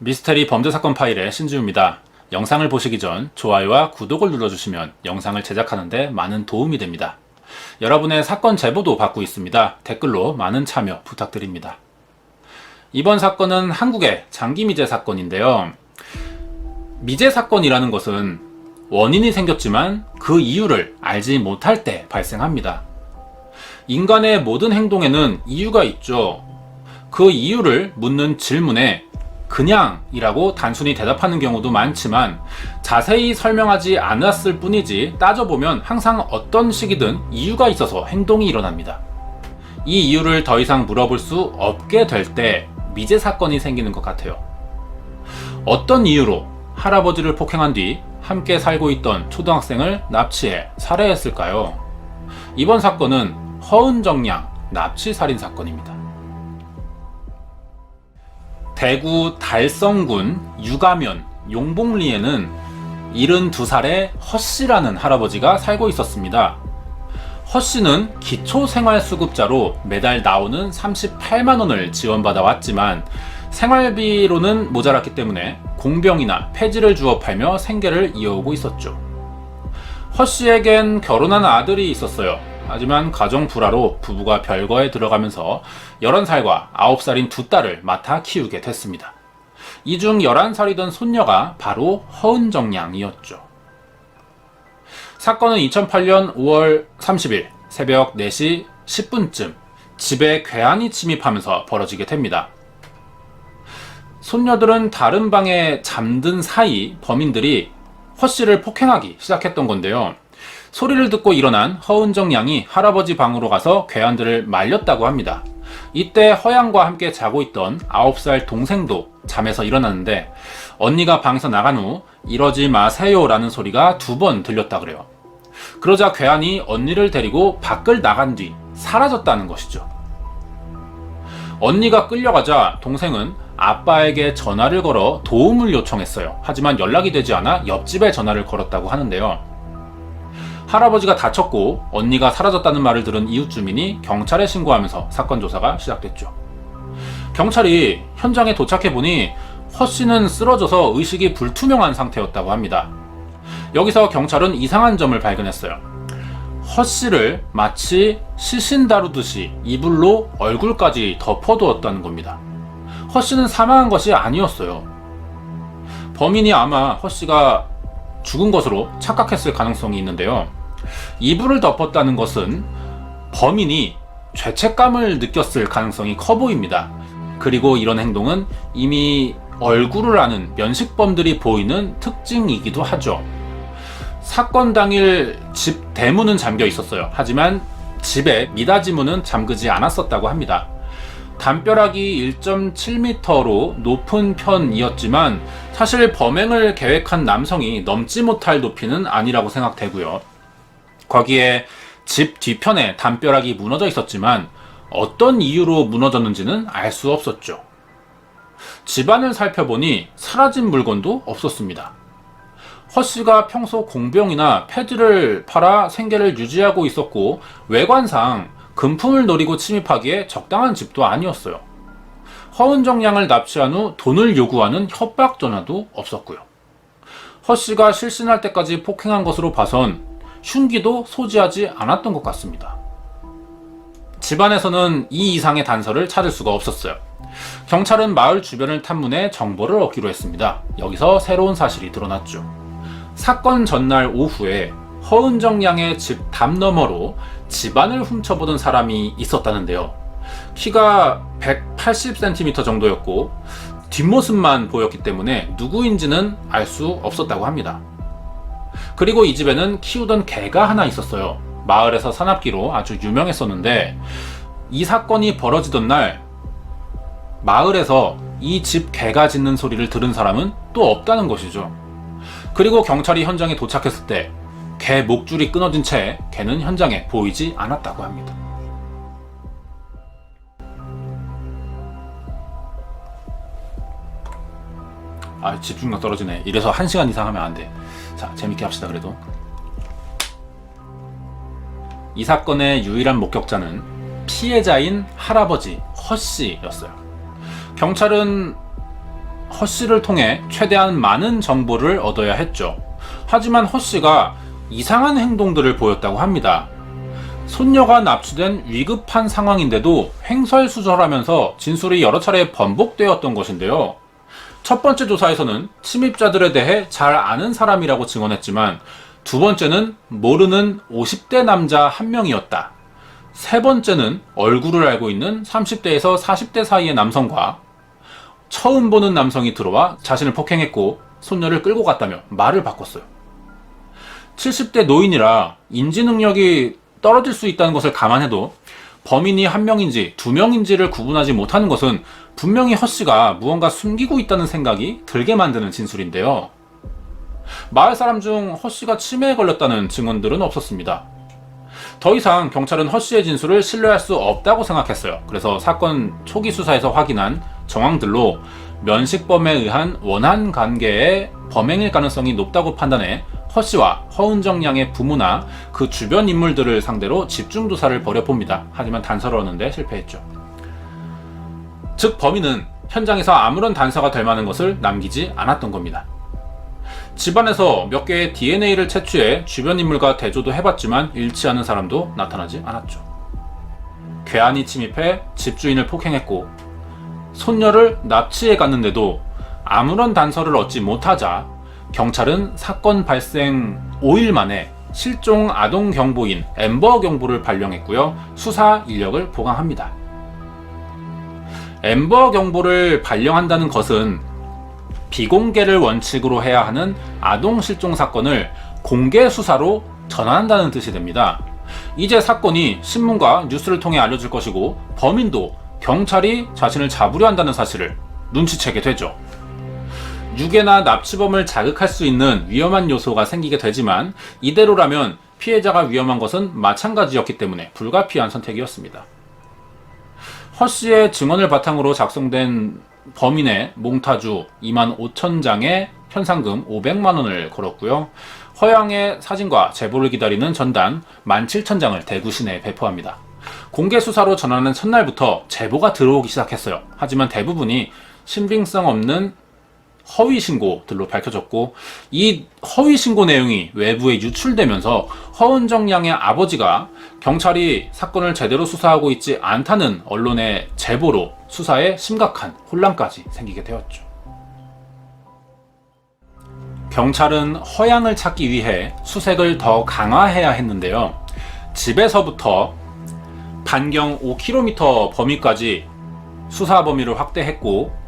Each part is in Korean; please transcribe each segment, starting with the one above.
미스테리 범죄사건 파일의 신지우입니다. 영상을 보시기 전 좋아요와 구독을 눌러주시면 영상을 제작하는 데 많은 도움이 됩니다. 여러분의 사건 제보도 받고 있습니다. 댓글로 많은 참여 부탁드립니다. 이번 사건은 한국의 장기 미제 사건인데요. 미제 사건이라는 것은 원인이 생겼지만 그 이유를 알지 못할 때 발생합니다. 인간의 모든 행동에는 이유가 있죠. 그 이유를 묻는 질문에 그냥 이라고 단순히 대답하는 경우도 많지만 자세히 설명하지 않았을 뿐이지 따져보면 항상 어떤 시기든 이유가 있어서 행동이 일어납니다. 이 이유를 더 이상 물어볼 수 없게 될 때 미제 사건이 생기는 것 같아요. 어떤 이유로 할아버지를 폭행한 뒤 함께 살고 있던 초등학생을 납치해 살해했을까요? 이번 사건은 허은정양 납치살인 사건입니다. 대구 달성군 유가면 용복리에는 72살의 허씨라는 할아버지가 살고 있었습니다. 허씨는 기초생활수급자로 매달 나오는 38만원을 지원받아 왔지만 생활비로는 모자랐기 때문에 공병이나 폐지를 주워 팔며 생계를 이어오고 있었죠. 허씨에겐 결혼한 아들이 있었어요. 하지만 가정 불화로 부부가 별거에 들어가면서 11살과 9살인 두 딸을 맡아 키우게 됐습니다. 이 중 11살이던 손녀가 바로 허은정 양이었죠. 사건은 2008년 5월 30일 새벽 4시 10분쯤 집에 괴한이 침입하면서 벌어지게 됩니다. 손녀들은 다른 방에 잠든 사이 범인들이 허씨를 폭행하기 시작했던 건데요. 소리를 듣고 일어난 허은정 양이 할아버지 방으로 가서 괴한들을 말렸다고 합니다. 이때 허양과 함께 자고 있던 9살 동생도 잠에서 일어났는데 언니가 방에서 나간 후 이러지 마세요 라는 소리가 2번 들렸다 그래요. 그러자 괴한이 언니를 데리고 밖을 나간 뒤 사라졌다는 것이죠. 언니가 끌려가자 동생은 아빠에게 전화를 걸어 도움을 요청했어요. 하지만 연락이 되지 않아 옆집에 전화를 걸었다고 하는데요. 할아버지가 다쳤고 언니가 사라졌다는 말을 들은 이웃 주민이 경찰에 신고하면서 사건 조사가 시작됐죠. 경찰이 현장에 도착해보니 허씨는 쓰러져서 의식이 불투명한 상태였다고 합니다. 여기서 경찰은 이상한 점을 발견했어요. 허씨를 마치 시신 다루듯이 이불로 얼굴까지 덮어두었다는 겁니다. 허씨는 사망한 것이 아니었어요. 범인이 아마 허씨가 죽은 것으로 착각했을 가능성이 있는데요. 이불을 덮었다는 것은 범인이 죄책감을 느꼈을 가능성이 커 보입니다. 그리고 이런 행동은 이미 얼굴을 아는 면식범들이 보이는 특징이기도 하죠. 사건 당일 집 대문은 잠겨 있었어요. 하지만 집에 미닫이 문은 잠그지 않았었다고 합니다. 담벼락이 1.7m로 높은 편이었지만 사실 범행을 계획한 남성이 넘지 못할 높이는 아니라고 생각되고요. 거기에 집 뒤편에 담벼락이 무너져 있었지만 어떤 이유로 무너졌는지는 알 수 없었죠. 집안을 살펴보니 사라진 물건도 없었습니다. 허씨가 평소 공병이나 폐지를 팔아 생계를 유지하고 있었고 외관상 금품을 노리고 침입하기에 적당한 집도 아니었어요. 허은정 양을 납치한 후 돈을 요구하는 협박 전화도 없었고요. 허씨가 실신할 때까지 폭행한 것으로 봐선 흉기도 소지하지 않았던 것 같습니다. 집안에서는 이 이상의 단서를 찾을 수가 없었어요. 경찰은 마을 주변을 탐문해 정보를 얻기로 했습니다. 여기서 새로운 사실이 드러났죠. 사건 전날 오후에 허은정 양의 집 담 너머로 집안을 훔쳐보던 사람이 있었다는데요. 키가 180cm 정도였고 뒷모습만 보였기 때문에 누구인지는 알 수 없었다고 합니다. 그리고 이 집에는 키우던 개가 하나 있었어요. 마을에서 사납기로 아주 유명했었는데 이 사건이 벌어지던 날 마을에서 이 집 개가 짖는 소리를 들은 사람은 또 없다는 것이죠. 그리고 경찰이 현장에 도착했을 때 개 목줄이 끊어진 채 개는 현장에 보이지 않았다고 합니다. 집중력 떨어지네. 이래서 1시간 이상 하면 안 돼. 자, 재밌게 합시다. 그래도 이 사건의 유일한 목격자는 피해자인 할아버지 허씨였어요. 경찰은 허 씨를 통해 최대한 많은 정보를 얻어야 했죠. 하지만 허 씨가 이상한 행동들을 보였다고 합니다. 손녀가 납치된 위급한 상황인데도 횡설수설하면서 진술이 여러 차례 번복되었던 것인데요. 첫 번째 조사에서는 침입자들에 대해 잘 아는 사람이라고 증언했지만 두 번째는 모르는 50대 남자 한 명이었다. 세 번째는 얼굴을 알고 있는 30대에서 40대 사이의 남성과 처음 보는 남성이 들어와 자신을 폭행했고 손녀를 끌고 갔다며 말을 바꿨어요. 70대 노인이라 인지 능력이 떨어질 수 있다는 것을 감안해도 범인이 한 명인지 두 명인지를 구분하지 못하는 것은 분명히 허 씨가 무언가 숨기고 있다는 생각이 들게 만드는 진술인데요. 마을 사람 중 허 씨가 치매에 걸렸다는 증언들은 없었습니다. 더 이상 경찰은 허 씨의 진술을 신뢰할 수 없다고 생각했어요. 그래서 사건 초기 수사에서 확인한 정황들로 면식범에 의한 원한 관계의 범행일 가능성이 높다고 판단해 허 씨와 허은정 양의 부모나 그 주변 인물들을 상대로 집중 조사를 벌여봅니다. 하지만 단서를 얻는데 실패했죠. 즉 범인은 현장에서 아무런 단서가 될 만한 것을 남기지 않았던 겁니다. 집안에서 몇 개의 DNA를 채취해 주변 인물과 대조도 해봤지만 일치하는 사람도 나타나지 않았죠. 괴한이 침입해 집주인을 폭행했고 손녀를 납치해 갔는데도 아무런 단서를 얻지 못하자 경찰은 사건 발생 5일 만에 실종 아동 경보인 앰버 경보를 발령했고요. 수사 인력을 보강합니다. 앰버 경보를 발령한다는 것은 비공개를 원칙으로 해야 하는 아동 실종 사건을 공개 수사로 전환한다는 뜻이 됩니다. 이제 사건이 신문과 뉴스를 통해 알려질 것이고 범인도 경찰이 자신을 잡으려 한다는 사실을 눈치채게 되죠. 유괴나 납치범을 자극할 수 있는 위험한 요소가 생기게 되지만 이대로라면 피해자가 위험한 것은 마찬가지였기 때문에 불가피한 선택이었습니다. 허 씨의 증언을 바탕으로 작성된 범인의 몽타주 25,000장에 현상금 500만 원을 걸었고요. 허양의 사진과 제보를 기다리는 전단 17,000장을 대구 시내에 배포합니다. 공개 수사로 전환한 첫날부터 제보가 들어오기 시작했어요. 하지만 대부분이 신빙성 없는 허위 신고들로 밝혀졌고 이 허위 신고 내용이 외부에 유출되면서 허은정 양의 아버지가 경찰이 사건을 제대로 수사하고 있지 않다는 언론의 제보로 수사에 심각한 혼란까지 생기게 되었죠. 경찰은 허양을 찾기 위해 수색을 더 강화해야 했는데요. 집에서부터 반경 5km 범위까지 수사 범위를 확대했고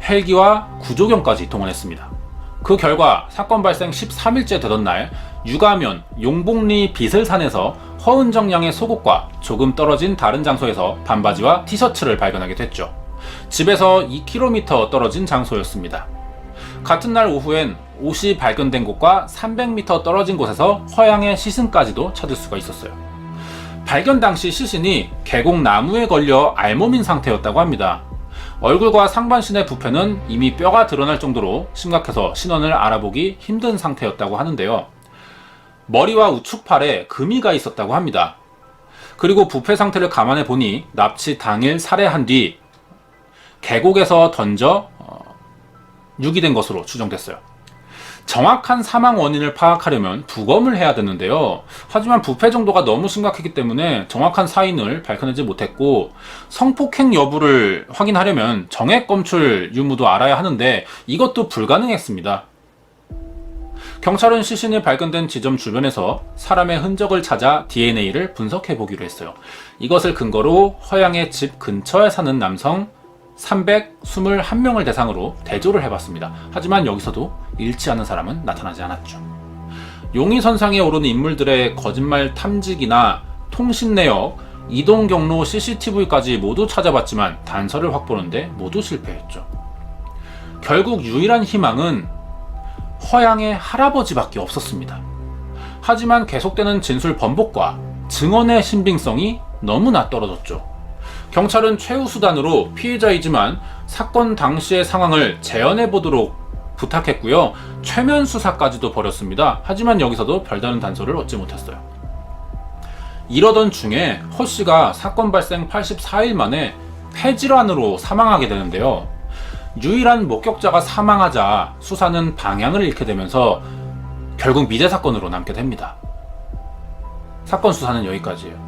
헬기와 구조견까지 동원했습니다. 그 결과 사건 발생 13일째 되던 날 유가면 용복리 비슬산에서 허은정 양의 속옷과 조금 떨어진 다른 장소에서 반바지와 티셔츠를 발견하게 됐죠. 집에서 2km 떨어진 장소였습니다. 같은 날 오후엔 옷이 발견된 곳과 300m 떨어진 곳에서 허양의 시신까지도 찾을 수가 있었어요. 발견 당시 시신이 계곡나무에 걸려 알몸인 상태였다고 합니다. 얼굴과 상반신의 부패는 이미 뼈가 드러날 정도로 심각해서 신원을 알아보기 힘든 상태였다고 하는데요. 머리와 우측팔에 금이가 있었다고 합니다. 그리고 부패 상태를 감안해 보니 납치 당일 살해한 뒤 계곡에서 던져 유기된 것으로 추정됐어요. 정확한 사망 원인을 파악하려면 부검을 해야 되는데요. 하지만 부패 정도가 너무 심각했기 때문에 정확한 사인을 밝혀내지 못했고 성폭행 여부를 확인하려면 정액 검출 유무도 알아야 하는데 이것도 불가능했습니다. 경찰은 시신이 발견된 지점 주변에서 사람의 흔적을 찾아 DNA를 분석해 보기로 했어요. 이것을 근거로 허양의 집 근처에 사는 남성 321명을 대상으로 대조를 해봤습니다. 하지만 여기서도 일치하는 사람은 나타나지 않았죠. 용의선상에 오르는 인물들의 거짓말 탐지기나 통신 내역, 이동 경로 CCTV까지 모두 찾아봤지만 단서를 확보하는데 모두 실패했죠. 결국 유일한 희망은 허양의 할아버지밖에 없었습니다. 하지만 계속되는 진술 번복과 증언의 신빙성이 너무나 떨어졌죠. 경찰은 최후 수단으로 피해자이지만 사건 당시의 상황을 재현해 보도록 부탁했고요. 최면 수사까지도 벌였습니다. 하지만 여기서도 별다른 단서를 얻지 못했어요. 이러던 중에 허 씨가 사건 발생 84일 만에 폐질환으로 사망하게 되는데요. 유일한 목격자가 사망하자 수사는 방향을 잃게 되면서 결국 미제 사건으로 남게 됩니다. 사건 수사는 여기까지예요.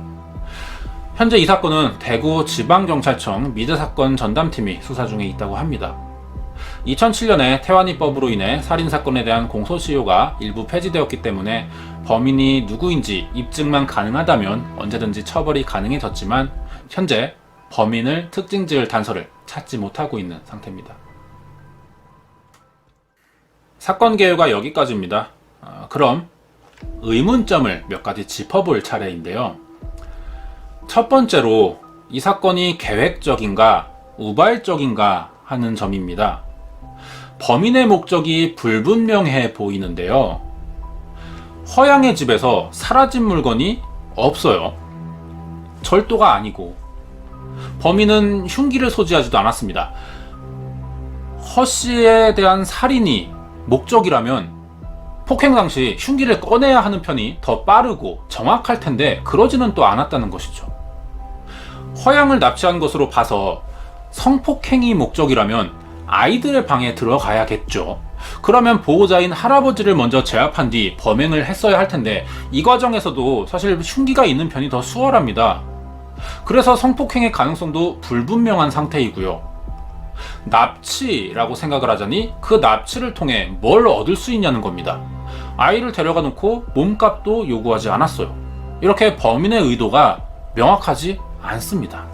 현재 이 사건은 대구 지방경찰청 미제 사건 전담팀이 수사 중에 있다고 합니다. 2007년에 태완이법으로 인해 살인사건에 대한 공소시효가 일부 폐지되었기 때문에 범인이 누구인지 입증만 가능하다면 언제든지 처벌이 가능해졌지만 현재 범인을 특징 지을 단서를 찾지 못하고 있는 상태입니다. 사건 개요가 여기까지입니다. 그럼 의문점을 몇 가지 짚어볼 차례인데요. 첫 번째로 이 사건이 계획적인가 우발적인가 하는 점입니다. 범인의 목적이 불분명해 보이는데요. 허양의 집에서 사라진 물건이 없어요. 절도가 아니고 범인은 흉기를 소지하지도 않았습니다. 허 씨에 대한 살인이 목적이라면 폭행 당시 흉기를 꺼내야 하는 편이 더 빠르고 정확할 텐데 그러지는 또 않았다는 것이죠. 허양을 납치한 것으로 봐서 성폭행이 목적이라면 아이들의 방에 들어가야겠죠. 그러면 보호자인 할아버지를 먼저 제압한 뒤 범행을 했어야 할 텐데 이 과정에서도 사실 흉기가 있는 편이 더 수월합니다. 그래서 성폭행의 가능성도 불분명한 상태이고요. 납치라고 생각을 하자니 그 납치를 통해 뭘 얻을 수 있냐는 겁니다. 아이를 데려가 놓고 몸값도 요구하지 않았어요. 이렇게 범인의 의도가 명확하지 않습니다.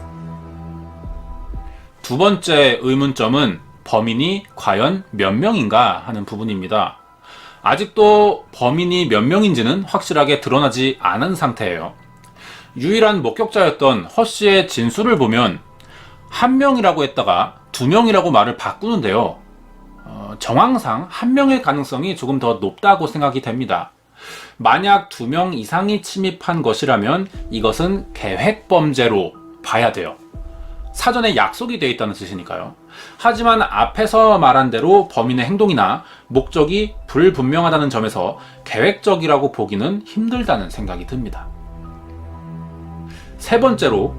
두 번째 의문점은 범인이 과연 몇 명인가 하는 부분입니다. 아직도 범인이 몇 명인지는 확실하게 드러나지 않은 상태예요. 유일한 목격자였던 허 씨의 진술을 보면 한 명이라고 했다가 두 명이라고 말을 바꾸는데요. 정황상 한 명의 가능성이 조금 더 높다고 생각이 됩니다. 만약 2명 이상이 침입한 것이라면 이것은 계획범죄로 봐야 돼요. 사전에 약속이 되어 있다는 뜻이니까요. 하지만 앞에서 말한 대로 범인의 행동이나 목적이 불분명하다는 점에서 계획적이라고 보기는 힘들다는 생각이 듭니다. 세 번째로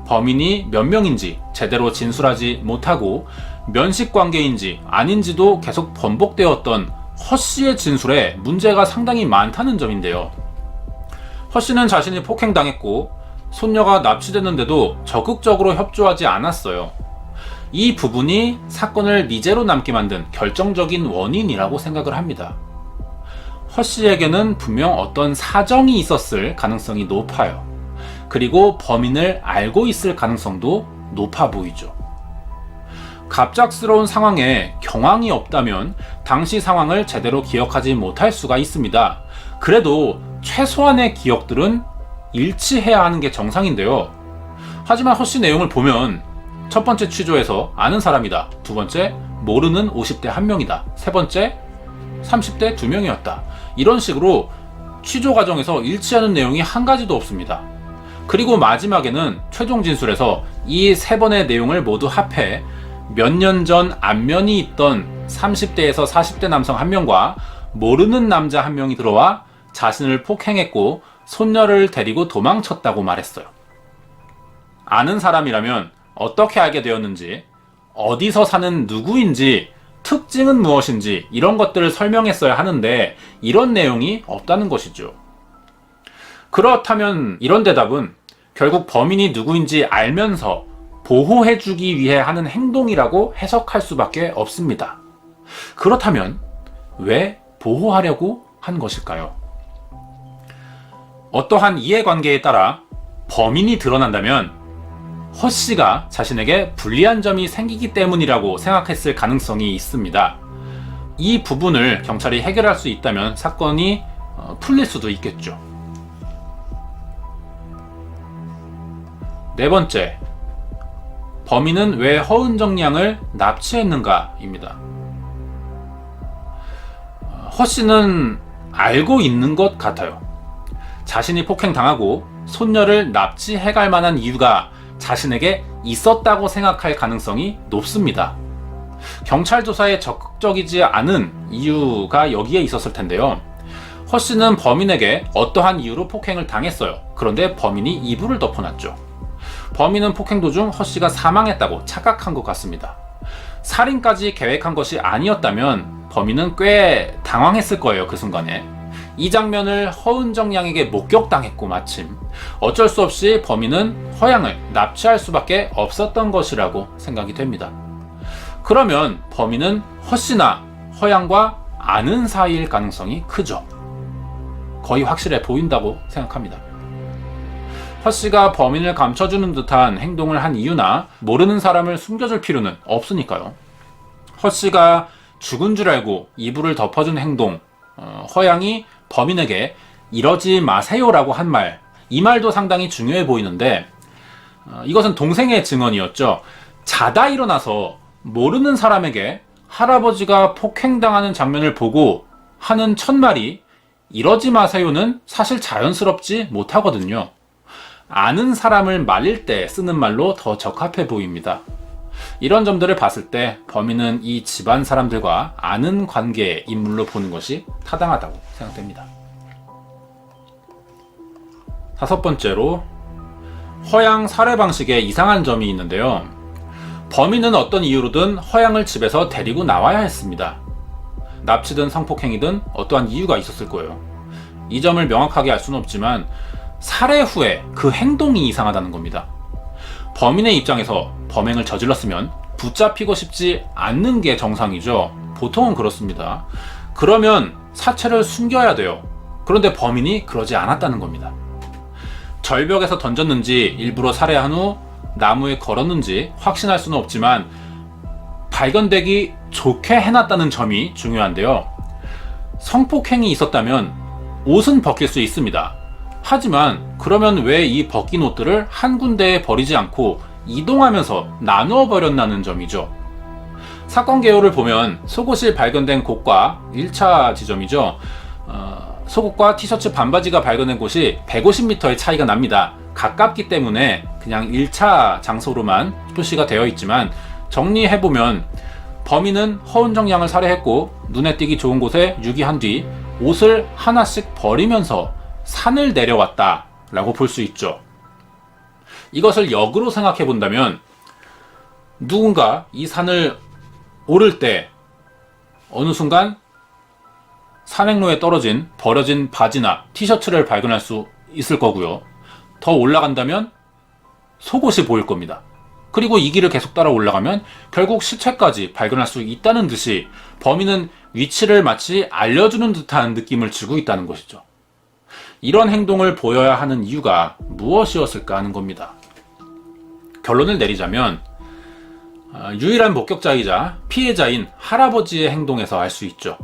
범인이 몇 명인지 제대로 진술하지 못하고 면식관계인지 아닌지도 계속 번복되었던 허 씨의 진술에 문제가 상당히 많다는 점인데요. 허 씨는 자신이 폭행당했고 손녀가 납치됐는데도 적극적으로 협조하지 않았어요. 이 부분이 사건을 미제로 남게 만든 결정적인 원인이라고 생각을 합니다. 허 씨에게는 분명 어떤 사정이 있었을 가능성이 높아요. 그리고 범인을 알고 있을 가능성도 높아 보이죠. 갑작스러운 상황에 경황이 없다면 당시 상황을 제대로 기억하지 못할 수가 있습니다. 그래도 최소한의 기억들은 일치해야 하는 게 정상인데요. 하지만 허 씨 내용을 보면 첫 번째 취조에서 아는 사람이다. 두 번째, 모르는 50대 1명이다. 세 번째, 30대 2명이었다. 이런 식으로 취조 과정에서 일치하는 내용이 한 가지도 없습니다. 그리고 마지막에는 최종 진술에서 이 세 번의 내용을 모두 합해 몇 년 전 안면이 있던 30대에서 40대 남성 1명과 모르는 남자 1명이 들어와 자신을 폭행했고 손녀를 데리고 도망쳤다고 말했어요. 아는 사람이라면 어떻게 알게 되었는지, 어디서 사는 누구인지, 특징은 무엇인지 이런 것들을 설명했어야 하는데 이런 내용이 없다는 것이죠. 그렇다면 이런 대답은 결국 범인이 누구인지 알면서 보호해주기 위해 하는 행동이라고 해석할 수밖에 없습니다. 그렇다면 왜 보호하려고 한 것일까요? 어떠한 이해관계에 따라 범인이 드러난다면 허 씨가 자신에게 불리한 점이 생기기 때문이라고 생각했을 가능성이 있습니다. 이 부분을 경찰이 해결할 수 있다면 사건이 풀릴 수도 있겠죠. 네 번째, 범인은 왜 허은정 양을 납치했는가입니다. 허 씨는 알고 있는 것 같아요. 자신이 폭행당하고 손녀를 납치해갈 만한 이유가 자신에게 있었다고 생각할 가능성이 높습니다. 경찰 조사에 적극적이지 않은 이유가 여기에 있었을 텐데요. 허 씨는 범인에게 어떠한 이유로 폭행을 당했어요. 그런데 범인이 이불을 덮어놨죠. 범인은 폭행 도중 허 씨가 사망했다고 착각한 것 같습니다. 살인까지 계획한 것이 아니었다면 범인은 꽤 당황했을 거예요. 그 순간에. 이 장면을 허은정 양에게 목격당했고 마침 어쩔 수 없이 범인은 허양을 납치할 수밖에 없었던 것이라고 생각이 됩니다. 그러면 범인은 허씨나 허양과 아는 사이일 가능성이 크죠. 거의 확실해 보인다고 생각합니다. 허씨가 범인을 감춰주는 듯한 행동을 한 이유나 모르는 사람을 숨겨줄 필요는 없으니까요. 허씨가 죽은 줄 알고 이불을 덮어준 행동, 허양이 범인에게 이러지 마세요라고 한 말, 이 말도 상당히 중요해 보이는데 이것은 동생의 증언이었죠. 자다 일어나서 모르는 사람에게 할아버지가 폭행당하는 장면을 보고 하는 첫 말이 이러지 마세요는 사실 자연스럽지 못하거든요. 아는 사람을 말릴 때 쓰는 말로 더 적합해 보입니다. 이런 점들을 봤을 때 범인은 이 집안 사람들과 아는 관계의 인물로 보는 것이 타당하다고 생각됩니다. 다섯 번째로 허양 살해 방식에 이상한 점이 있는데요. 범인은 어떤 이유로든 허양을 집에서 데리고 나와야 했습니다. 납치든 성폭행이든 어떠한 이유가 있었을 거예요. 이 점을 명확하게 알 수는 없지만 살해 후에 그 행동이 이상하다는 겁니다. 범인의 입장에서 범행을 저질렀으면 붙잡히고 싶지 않는 게 정상이죠. 보통은 그렇습니다. 그러면 사체를 숨겨야 돼요. 그런데 범인이 그러지 않았다는 겁니다. 절벽에서 던졌는지 일부러 살해한 후 나무에 걸었는지 확신할 수는 없지만 발견되기 좋게 해놨다는 점이 중요한데요. 성폭행이 있었다면 옷은 벗길 수 있습니다. 하지만 그러면 왜 이 벗긴 옷들을 한 군데에 버리지 않고 이동하면서 나누어 버렸나는 점이죠. 사건 개요를 보면 속옷이 발견된 곳과 1차 지점이죠. 속옷과 티셔츠 반바지가 발견된 곳이 150m의 차이가 납니다. 가깝기 때문에 그냥 1차 장소로만 표시가 되어 있지만 정리해보면 범인은 허은정 양을 살해했고 눈에 띄기 좋은 곳에 유기한 뒤 옷을 하나씩 버리면서 산을 내려왔다 라고 볼 수 있죠. 이것을 역으로 생각해 본다면 누군가 이 산을 오를 때 어느 순간 산행로에 떨어진 버려진 바지나 티셔츠를 발견할 수 있을 거고요. 더 올라간다면 속옷이 보일 겁니다. 그리고 이 길을 계속 따라 올라가면 결국 시체까지 발견할 수 있다는 듯이 범인은 위치를 마치 알려주는 듯한 느낌을 주고 있다는 것이죠. 이런 행동을 보여야 하는 이유가 무엇이었을까 하는 겁니다. 결론을 내리자면 유일한 목격자이자 피해자인 할아버지의 행동에서 알 수 있죠.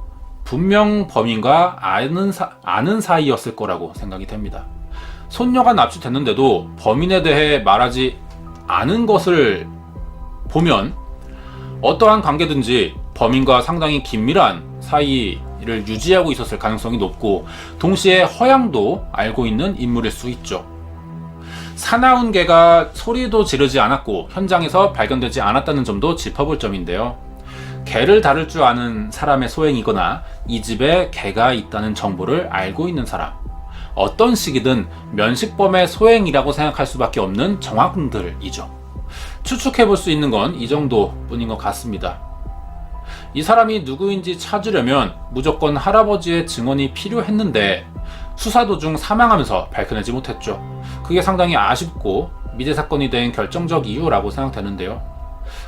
분명 범인과 아는 사이였을 거라고 생각이 됩니다. 손녀가 납치됐는데도 범인에 대해 말하지 않은 것을 보면 어떠한 관계든지 범인과 상당히 긴밀한 사이를 유지하고 있었을 가능성이 높고 동시에 허양도 알고 있는 인물일 수 있죠. 사나운 개가 소리도 지르지 않았고 현장에서 발견되지 않았다는 점도 짚어볼 점인데요. 개를 다룰 줄 아는 사람의 소행이거나 이 집에 개가 있다는 정보를 알고 있는 사람, 어떤 시기든 면식범의 소행이라고 생각할 수밖에 없는 정황들이죠. 추측해볼 수 있는 건 이 정도뿐인 것 같습니다. 이 사람이 누구인지 찾으려면 무조건 할아버지의 증언이 필요했는데 수사 도중 사망하면서 밝혀내지 못했죠. 그게 상당히 아쉽고 미제 사건이 된 결정적 이유라고 생각되는데요.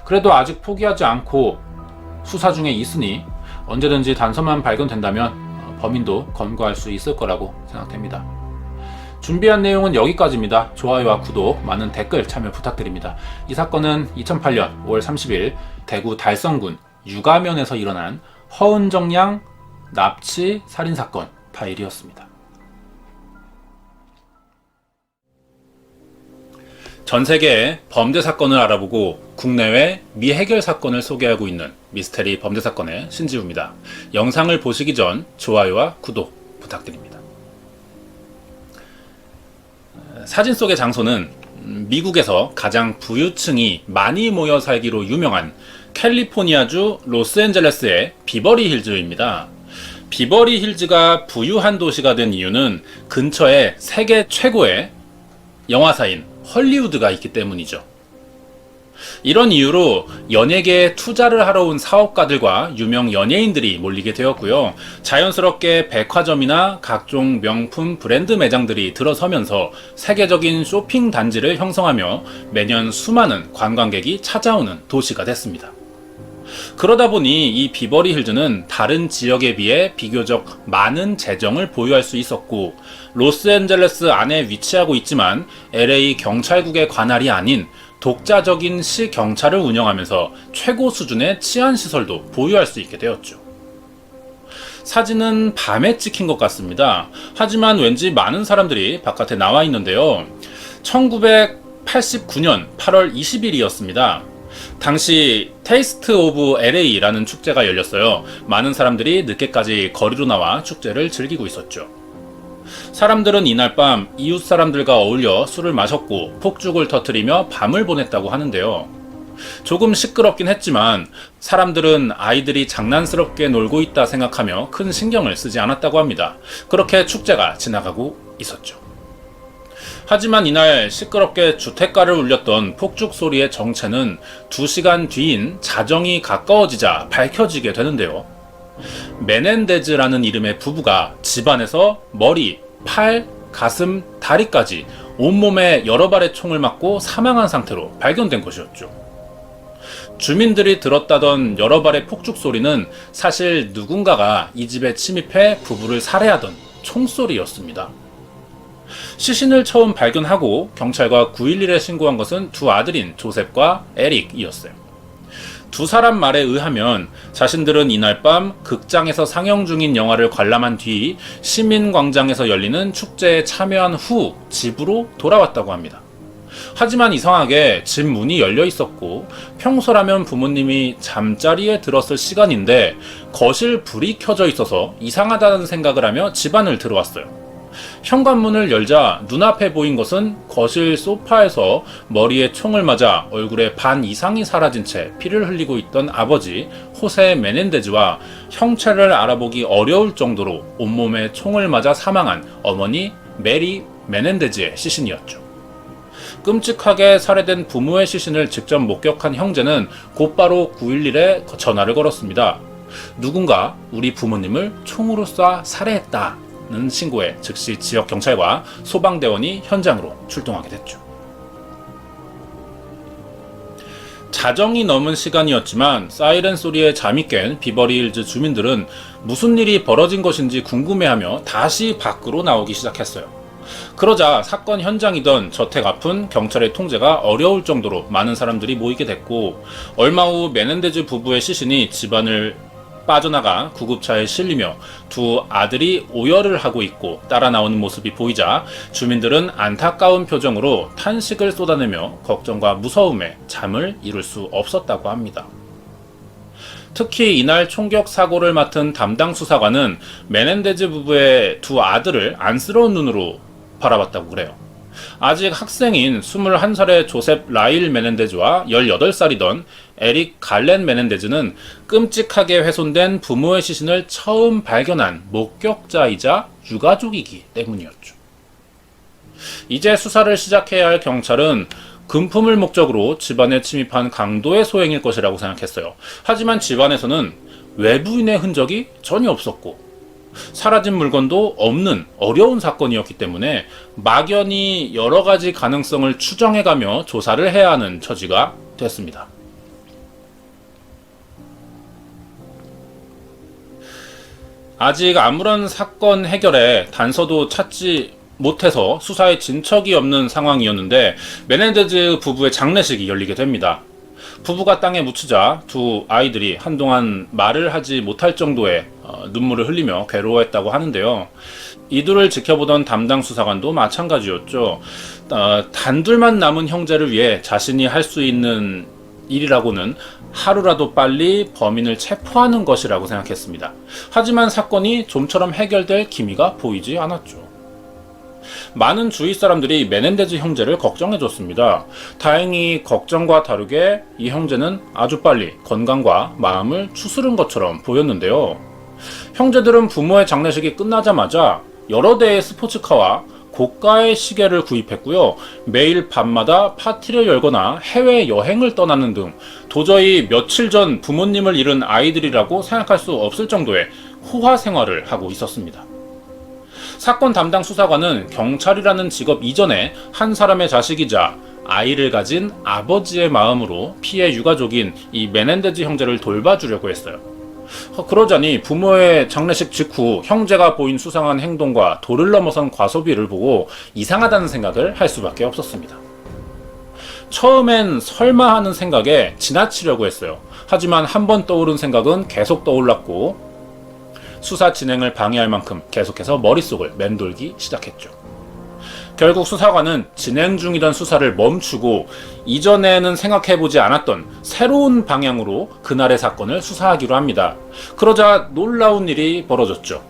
그래도 아직 포기하지 않고 수사 중에 있으니 언제든지 단서만 발견된다면 범인도 검거할 수 있을 거라고 생각됩니다. 준비한 내용은 여기까지입니다. 좋아요와 구독, 많은 댓글 참여 부탁드립니다. 이 사건은 2008년 5월 30일 대구 달성군 유가면에서 일어난 허은정 양 납치 살인사건 파일이었습니다. 전 세계의 범죄 사건을 알아보고 국내외 미해결 사건을 소개하고 있는 미스테리 범죄 사건의 신지우입니다. 영상을 보시기 전 좋아요와 구독 부탁드립니다. 사진 속의 장소는 미국에서 가장 부유층이 많이 모여 살기로 유명한 캘리포니아주 로스앤젤레스의 비버리 힐즈입니다. 비버리 힐즈가 부유한 도시가 된 이유는 근처에 세계 최고의 영화사인 헐리우드가 있기 때문이죠. 이런 이유로 연예계에 투자를 하러 온 사업가들과 유명 연예인들이 몰리게 되었고요. 자연스럽게 백화점이나 각종 명품 브랜드 매장들이 들어서면서 세계적인 쇼핑 단지를 형성하며 매년 수많은 관광객이 찾아오는 도시가 됐습니다. 그러다 보니 이 비버리 힐즈는 다른 지역에 비해 비교적 많은 재정을 보유할 수 있었고, 로스앤젤레스 안에 위치하고 있지만 LA 경찰국의 관할이 아닌 독자적인 시 경찰을 운영하면서 최고 수준의 치안 시설도 보유할 수 있게 되었죠. 사진은 밤에 찍힌 것 같습니다. 하지만 왠지 많은 사람들이 바깥에 나와 있는데요. 1989년 8월 20일이었습니다. 당시 테이스트 오브 LA라는 축제가 열렸어요. 많은 사람들이 늦게까지 거리로 나와 축제를 즐기고 있었죠. 사람들은 이날 밤 이웃 사람들과 어울려 술을 마셨고 폭죽을 터뜨리며 밤을 보냈다고 하는데요. 조금 시끄럽긴 했지만 사람들은 아이들이 장난스럽게 놀고 있다 생각하며 큰 신경을 쓰지 않았다고 합니다. 그렇게 축제가 지나가고 있었죠. 하지만 이날 시끄럽게 주택가를 울렸던 폭죽 소리의 정체는 2시간 뒤인 자정이 가까워지자 밝혀지게 되는데요. 메넨데즈라는 이름의 부부가 집안에서 머리, 팔, 가슴, 다리까지 온몸에 여러 발의 총을 맞고 사망한 상태로 발견된 것이었죠. 주민들이 들었다던 여러 발의 폭죽 소리는 사실 누군가가 이 집에 침입해 부부를 살해하던 총소리였습니다. 시신을 처음 발견하고 경찰과 911에 신고한 것은 두 아들인 조셉과 에릭이었어요. 두 사람 말에 의하면 자신들은 이날 밤 극장에서 상영 중인 영화를 관람한 뒤 시민광장에서 열리는 축제에 참여한 후 집으로 돌아왔다고 합니다. 하지만 이상하게 집 문이 열려 있었고 평소라면 부모님이 잠자리에 들었을 시간인데 거실 불이 켜져 있어서 이상하다는 생각을 하며 집안을 들어왔어요. 현관문을 열자 눈앞에 보인 것은 거실 소파에서 머리에 총을 맞아 얼굴의 반 이상이 사라진 채 피를 흘리고 있던 아버지 호세 메넨데즈와 형체를 알아보기 어려울 정도로 온몸에 총을 맞아 사망한 어머니 메리 메넨데즈의 시신이었죠. 끔찍하게 살해된 부모의 시신을 직접 목격한 형제는 곧바로 911에 전화를 걸었습니다. 누군가 우리 부모님을 총으로 쏴 살해했다 는 신고에 즉시 지역 경찰과 소방대원이 현장으로 출동하게 됐죠. 자정이 넘은 시간이었지만 사이렌 소리에 잠이 깬 비버리 힐즈 주민들은 무슨 일이 벌어진 것인지 궁금해하며 다시 밖으로 나오기 시작했어요. 그러자 사건 현장이던 저택 앞은 경찰의 통제가 어려울 정도로 많은 사람들이 모이게 됐고, 얼마 후 메넨데즈 부부의 시신이 집안을 빠져나가 구급차에 실리며 두 아들이 오열을 하고 있고 따라 나오는 모습이 보이자 주민들은 안타까운 표정으로 탄식을 쏟아내며 걱정과 무서움에 잠을 이룰 수 없었다고 합니다. 특히 이날 총격 사고를 맡은 담당 수사관은 메넨데즈 부부의 두 아들을 안쓰러운 눈으로 바라봤다고 그래요. 아직 학생인 21살의 조셉 라일 메넨데즈와 18살이던 에릭 갈렌 메넨데즈는 끔찍하게 훼손된 부모의 시신을 처음 발견한 목격자이자 유가족이기 때문이었죠. 이제 수사를 시작해야 할 경찰은 금품을 목적으로 집안에 침입한 강도의 소행일 것이라고 생각했어요. 하지만 집안에서는 외부인의 흔적이 전혀 없었고 사라진 물건도 없는 어려운 사건이었기 때문에 막연히 여러 가지 가능성을 추정해가며 조사를 해야 하는 처지가 됐습니다. 아직 아무런 사건 해결에 단서도 찾지 못해서 수사에 진척이 없는 상황이었는데 메넨데즈 부부의 장례식이 열리게 됩니다. 부부가 땅에 묻히자 두 아이들이 한동안 말을 하지 못할 정도의 눈물을 흘리며 괴로워했다고 하는데요. 이들을 지켜보던 담당 수사관도 마찬가지였죠. 단둘만 남은 형제를 위해 자신이 할 수 있는 일이라고는 하루라도 빨리 범인을 체포하는 것이라고 생각했습니다. 하지만 사건이 좀처럼 해결될 기미가 보이지 않았죠. 많은 주위 사람들이 메넨데즈 형제를 걱정해줬습니다. 다행히 걱정과 다르게 이 형제는 아주 빨리 건강과 마음을 추스른 것처럼 보였는데요. 형제들은 부모의 장례식이 끝나자마자 여러 대의 스포츠카와 고가의 시계를 구입했고요. 매일 밤마다 파티를 열거나 해외 여행을 떠나는 등 도저히 며칠 전 부모님을 잃은 아이들이라고 생각할 수 없을 정도의 호화 생활을 하고 있었습니다. 사건 담당 수사관은 경찰이라는 직업 이전에 한 사람의 자식이자 아이를 가진 아버지의 마음으로 피해 유가족인 이 메넨데즈 형제를 돌봐주려고 했어요. 그러자니 부모의 장례식 직후 형제가 보인 수상한 행동과 도를 넘어선 과소비를 보고 이상하다는 생각을 할 수밖에 없었습니다. 처음엔 설마 하는 생각에 지나치려고 했어요. 하지만 한 번 떠오른 생각은 계속 떠올랐고 수사 진행을 방해할 만큼 계속해서 머릿속을 맴돌기 시작했죠. 결국 수사관은 진행 중이던 수사를 멈추고 이전에는 생각해보지 않았던 새로운 방향으로 그날의 사건을 수사하기로 합니다. 그러자 놀라운 일이 벌어졌죠.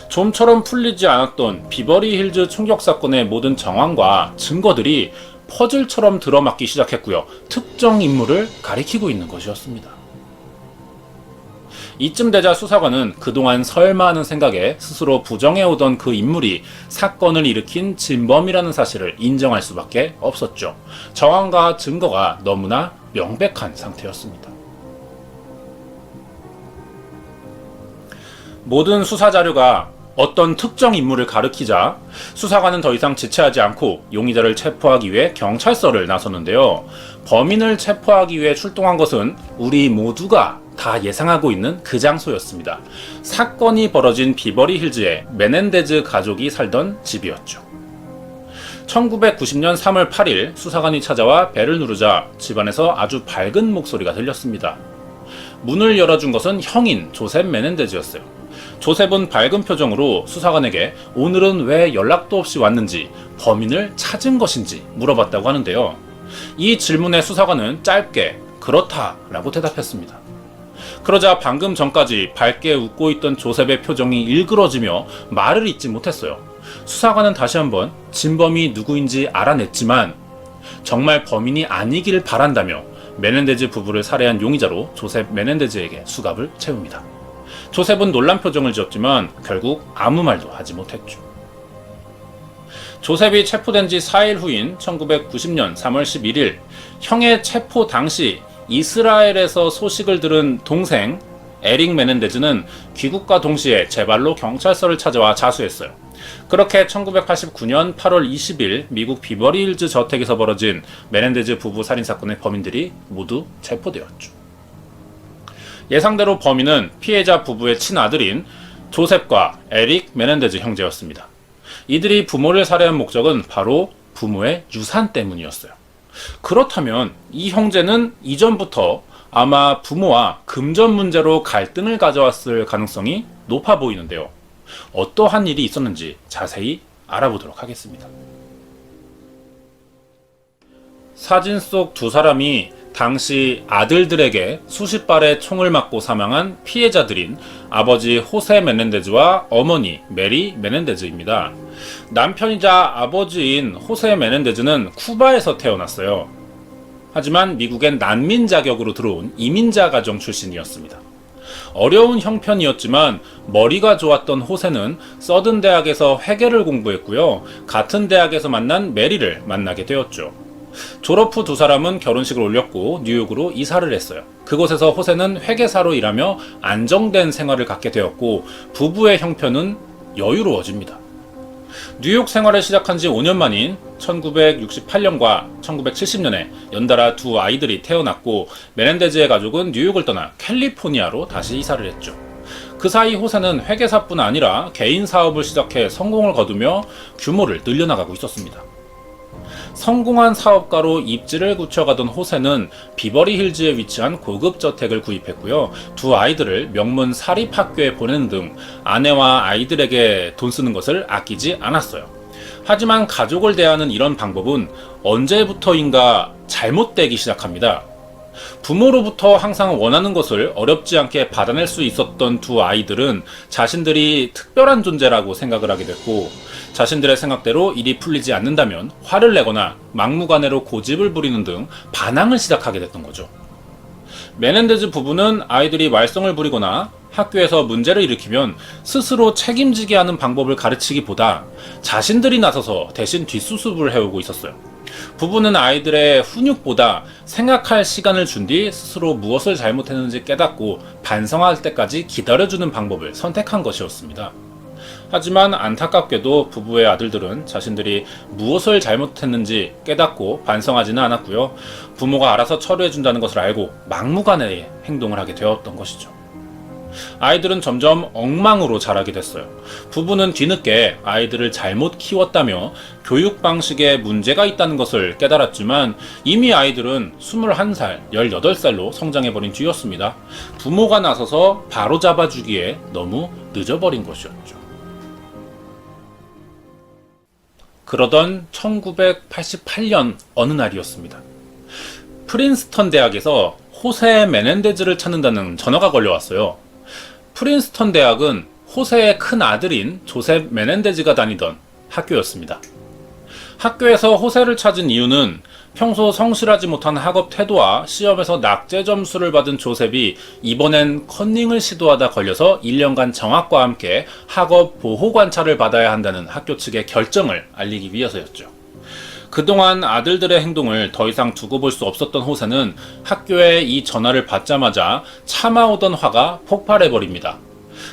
좀처럼 풀리지 않았던 비버리 힐즈 총격 사건의 모든 정황과 증거들이 퍼즐처럼 들어맞기 시작했고요. 특정 인물을 가리키고 있는 것이었습니다. 이쯤 되자 수사관은 그동안 설마 하는 생각에 스스로 부정해오던 그 인물이 사건을 일으킨 진범이라는 사실을 인정할 수밖에 없었죠. 정황과 증거가 너무나 명백한 상태였습니다. 모든 수사 자료가 어떤 특정 인물을 가리키자 수사관은 더 이상 지체하지 않고 용의자를 체포하기 위해 경찰서를 나섰는데요. 범인을 체포하기 위해 출동한 것은 우리 모두가 다 예상하고 있는 그 장소였습니다. 사건이 벌어진 비버리 힐즈에 메넨데즈 가족이 살던 집이었죠. 1990년 3월 8일 수사관이 찾아와 벨을 누르자 집안에서 아주 밝은 목소리가 들렸습니다. 문을 열어준 것은 형인 조셉 메넨데즈였어요. 조셉은 밝은 표정으로 수사관에게 오늘은 왜 연락도 없이 왔는지, 범인을 찾은 것인지 물어봤다고 하는데요. 이 질문에 수사관은 짧게 그렇다라고 대답했습니다. 그러자 방금 전까지 밝게 웃고 있던 조셉의 표정이 일그러지며 말을 잇지 못했어요. 수사관은 다시 한번 진범이 누구인지 알아냈지만 정말 범인이 아니기를 바란다며 메넨데즈 부부를 살해한 용의자로 조셉 메넨데즈에게 수갑을 채웁니다. 조셉은 놀란 표정을 지었지만 결국 아무 말도 하지 못했죠. 조셉이 체포된 지 4일 후인 1990년 3월 11일 형의 체포 당시 이스라엘에서 소식을 들은 동생 에릭 메넨데즈는 귀국과 동시에 제 발로 경찰서를 찾아와 자수했어요. 그렇게 1989년 8월 20일 미국 비버리 힐즈 저택에서 벌어진 메넨데즈 부부 살인사건의 범인들이 모두 체포되었죠. 예상대로 범인은 피해자 부부의 친아들인 조셉과 에릭 메넨데즈 형제였습니다. 이들이 부모를 살해한 목적은 바로 부모의 유산 때문이었어요. 그렇다면 이 형제는 이전부터 아마 부모와 금전 문제로 갈등을 가져왔을 가능성이 높아 보이는데요. 어떠한 일이 있었는지 자세히 알아보도록 하겠습니다. 사진 속 두 사람이 당시 아들들에게 수십 발의 총을 맞고 사망한 피해자들인 아버지 호세 메넨데즈와 어머니 메리 메넨데즈입니다. 남편이자 아버지인 호세 메넨데즈는 쿠바에서 태어났어요. 하지만 미국엔 난민 자격으로 들어온 이민자 가정 출신이었습니다. 어려운 형편이었지만 머리가 좋았던 호세는 서든 대학에서 회계를 공부했고요. 같은 대학에서 만난 메리를 만나게 되었죠. 졸업 후 두 사람은 결혼식을 올렸고 뉴욕으로 이사를 했어요. 그곳에서 호세는 회계사로 일하며 안정된 생활을 갖게 되었고 부부의 형편은 여유로워집니다. 뉴욕 생활을 시작한 지 5년 만인 1968년과 1970년에 연달아 두 아이들이 태어났고 메넨데즈의 가족은 뉴욕을 떠나 캘리포니아로 다시 이사를 했죠. 그 사이 호세는 회계사뿐 아니라 개인 사업을 시작해 성공을 거두며 규모를 늘려나가고 있었습니다. 성공한 사업가로 입지를 굳혀가던 호세는 비버리 힐즈에 위치한 고급 저택을 구입했고요. 두 아이들을 명문 사립학교에 보내는 등 아내와 아이들에게 돈 쓰는 것을 아끼지 않았어요. 하지만 가족을 대하는 이런 방법은 언제부터인가 잘못되기 시작합니다. 부모로부터 항상 원하는 것을 어렵지 않게 받아낼 수 있었던 두 아이들은 자신들이 특별한 존재라고 생각을 하게 됐고, 자신들의 생각대로 일이 풀리지 않는다면 화를 내거나 막무가내로 고집을 부리는 등 반항을 시작하게 됐던 거죠. 메넨데즈 부부는 아이들이 말썽을 부리거나 학교에서 문제를 일으키면 스스로 책임지게 하는 방법을 가르치기보다 자신들이 나서서 대신 뒷수습을 해오고 있었어요. 부부는 아이들의 훈육보다 생각할 시간을 준 뒤 스스로 무엇을 잘못했는지 깨닫고 반성할 때까지 기다려주는 방법을 선택한 것이었습니다. 하지만 안타깝게도 부부의 아들들은 자신들이 무엇을 잘못했는지 깨닫고 반성하지는 않았고요. 부모가 알아서 처리해준다는 것을 알고 막무가내의 행동을 하게 되었던 것이죠. 아이들은 점점 엉망으로 자라게 됐어요. 부부는 뒤늦게 아이들을 잘못 키웠다며 교육 방식에 문제가 있다는 것을 깨달았지만 이미 아이들은 21살, 18살로 성장해버린 뒤였습니다. 부모가 나서서 바로잡아주기에 너무 늦어버린 것이었죠. 그러던 1988년 어느 날이었습니다. 프린스턴 대학에서 호세 메넨데즈를 찾는다는 전화가 걸려왔어요. 프린스턴 대학은 호세의 큰 아들인 조셉 메넨데즈가 다니던 학교였습니다. 학교에서 호세를 찾은 이유는 평소 성실하지 못한 학업 태도와 시험에서 낙제 점수를 받은 조셉이 이번엔 컨닝을 시도하다 걸려서 1년간 정학과 함께 학업 보호 관찰을 받아야 한다는 학교 측의 결정을 알리기 위해서였죠. 그동안 아들들의 행동을 더 이상 두고 볼 수 없었던 호세는 학교에 이 전화를 받자마자 참아오던 화가 폭발해버립니다.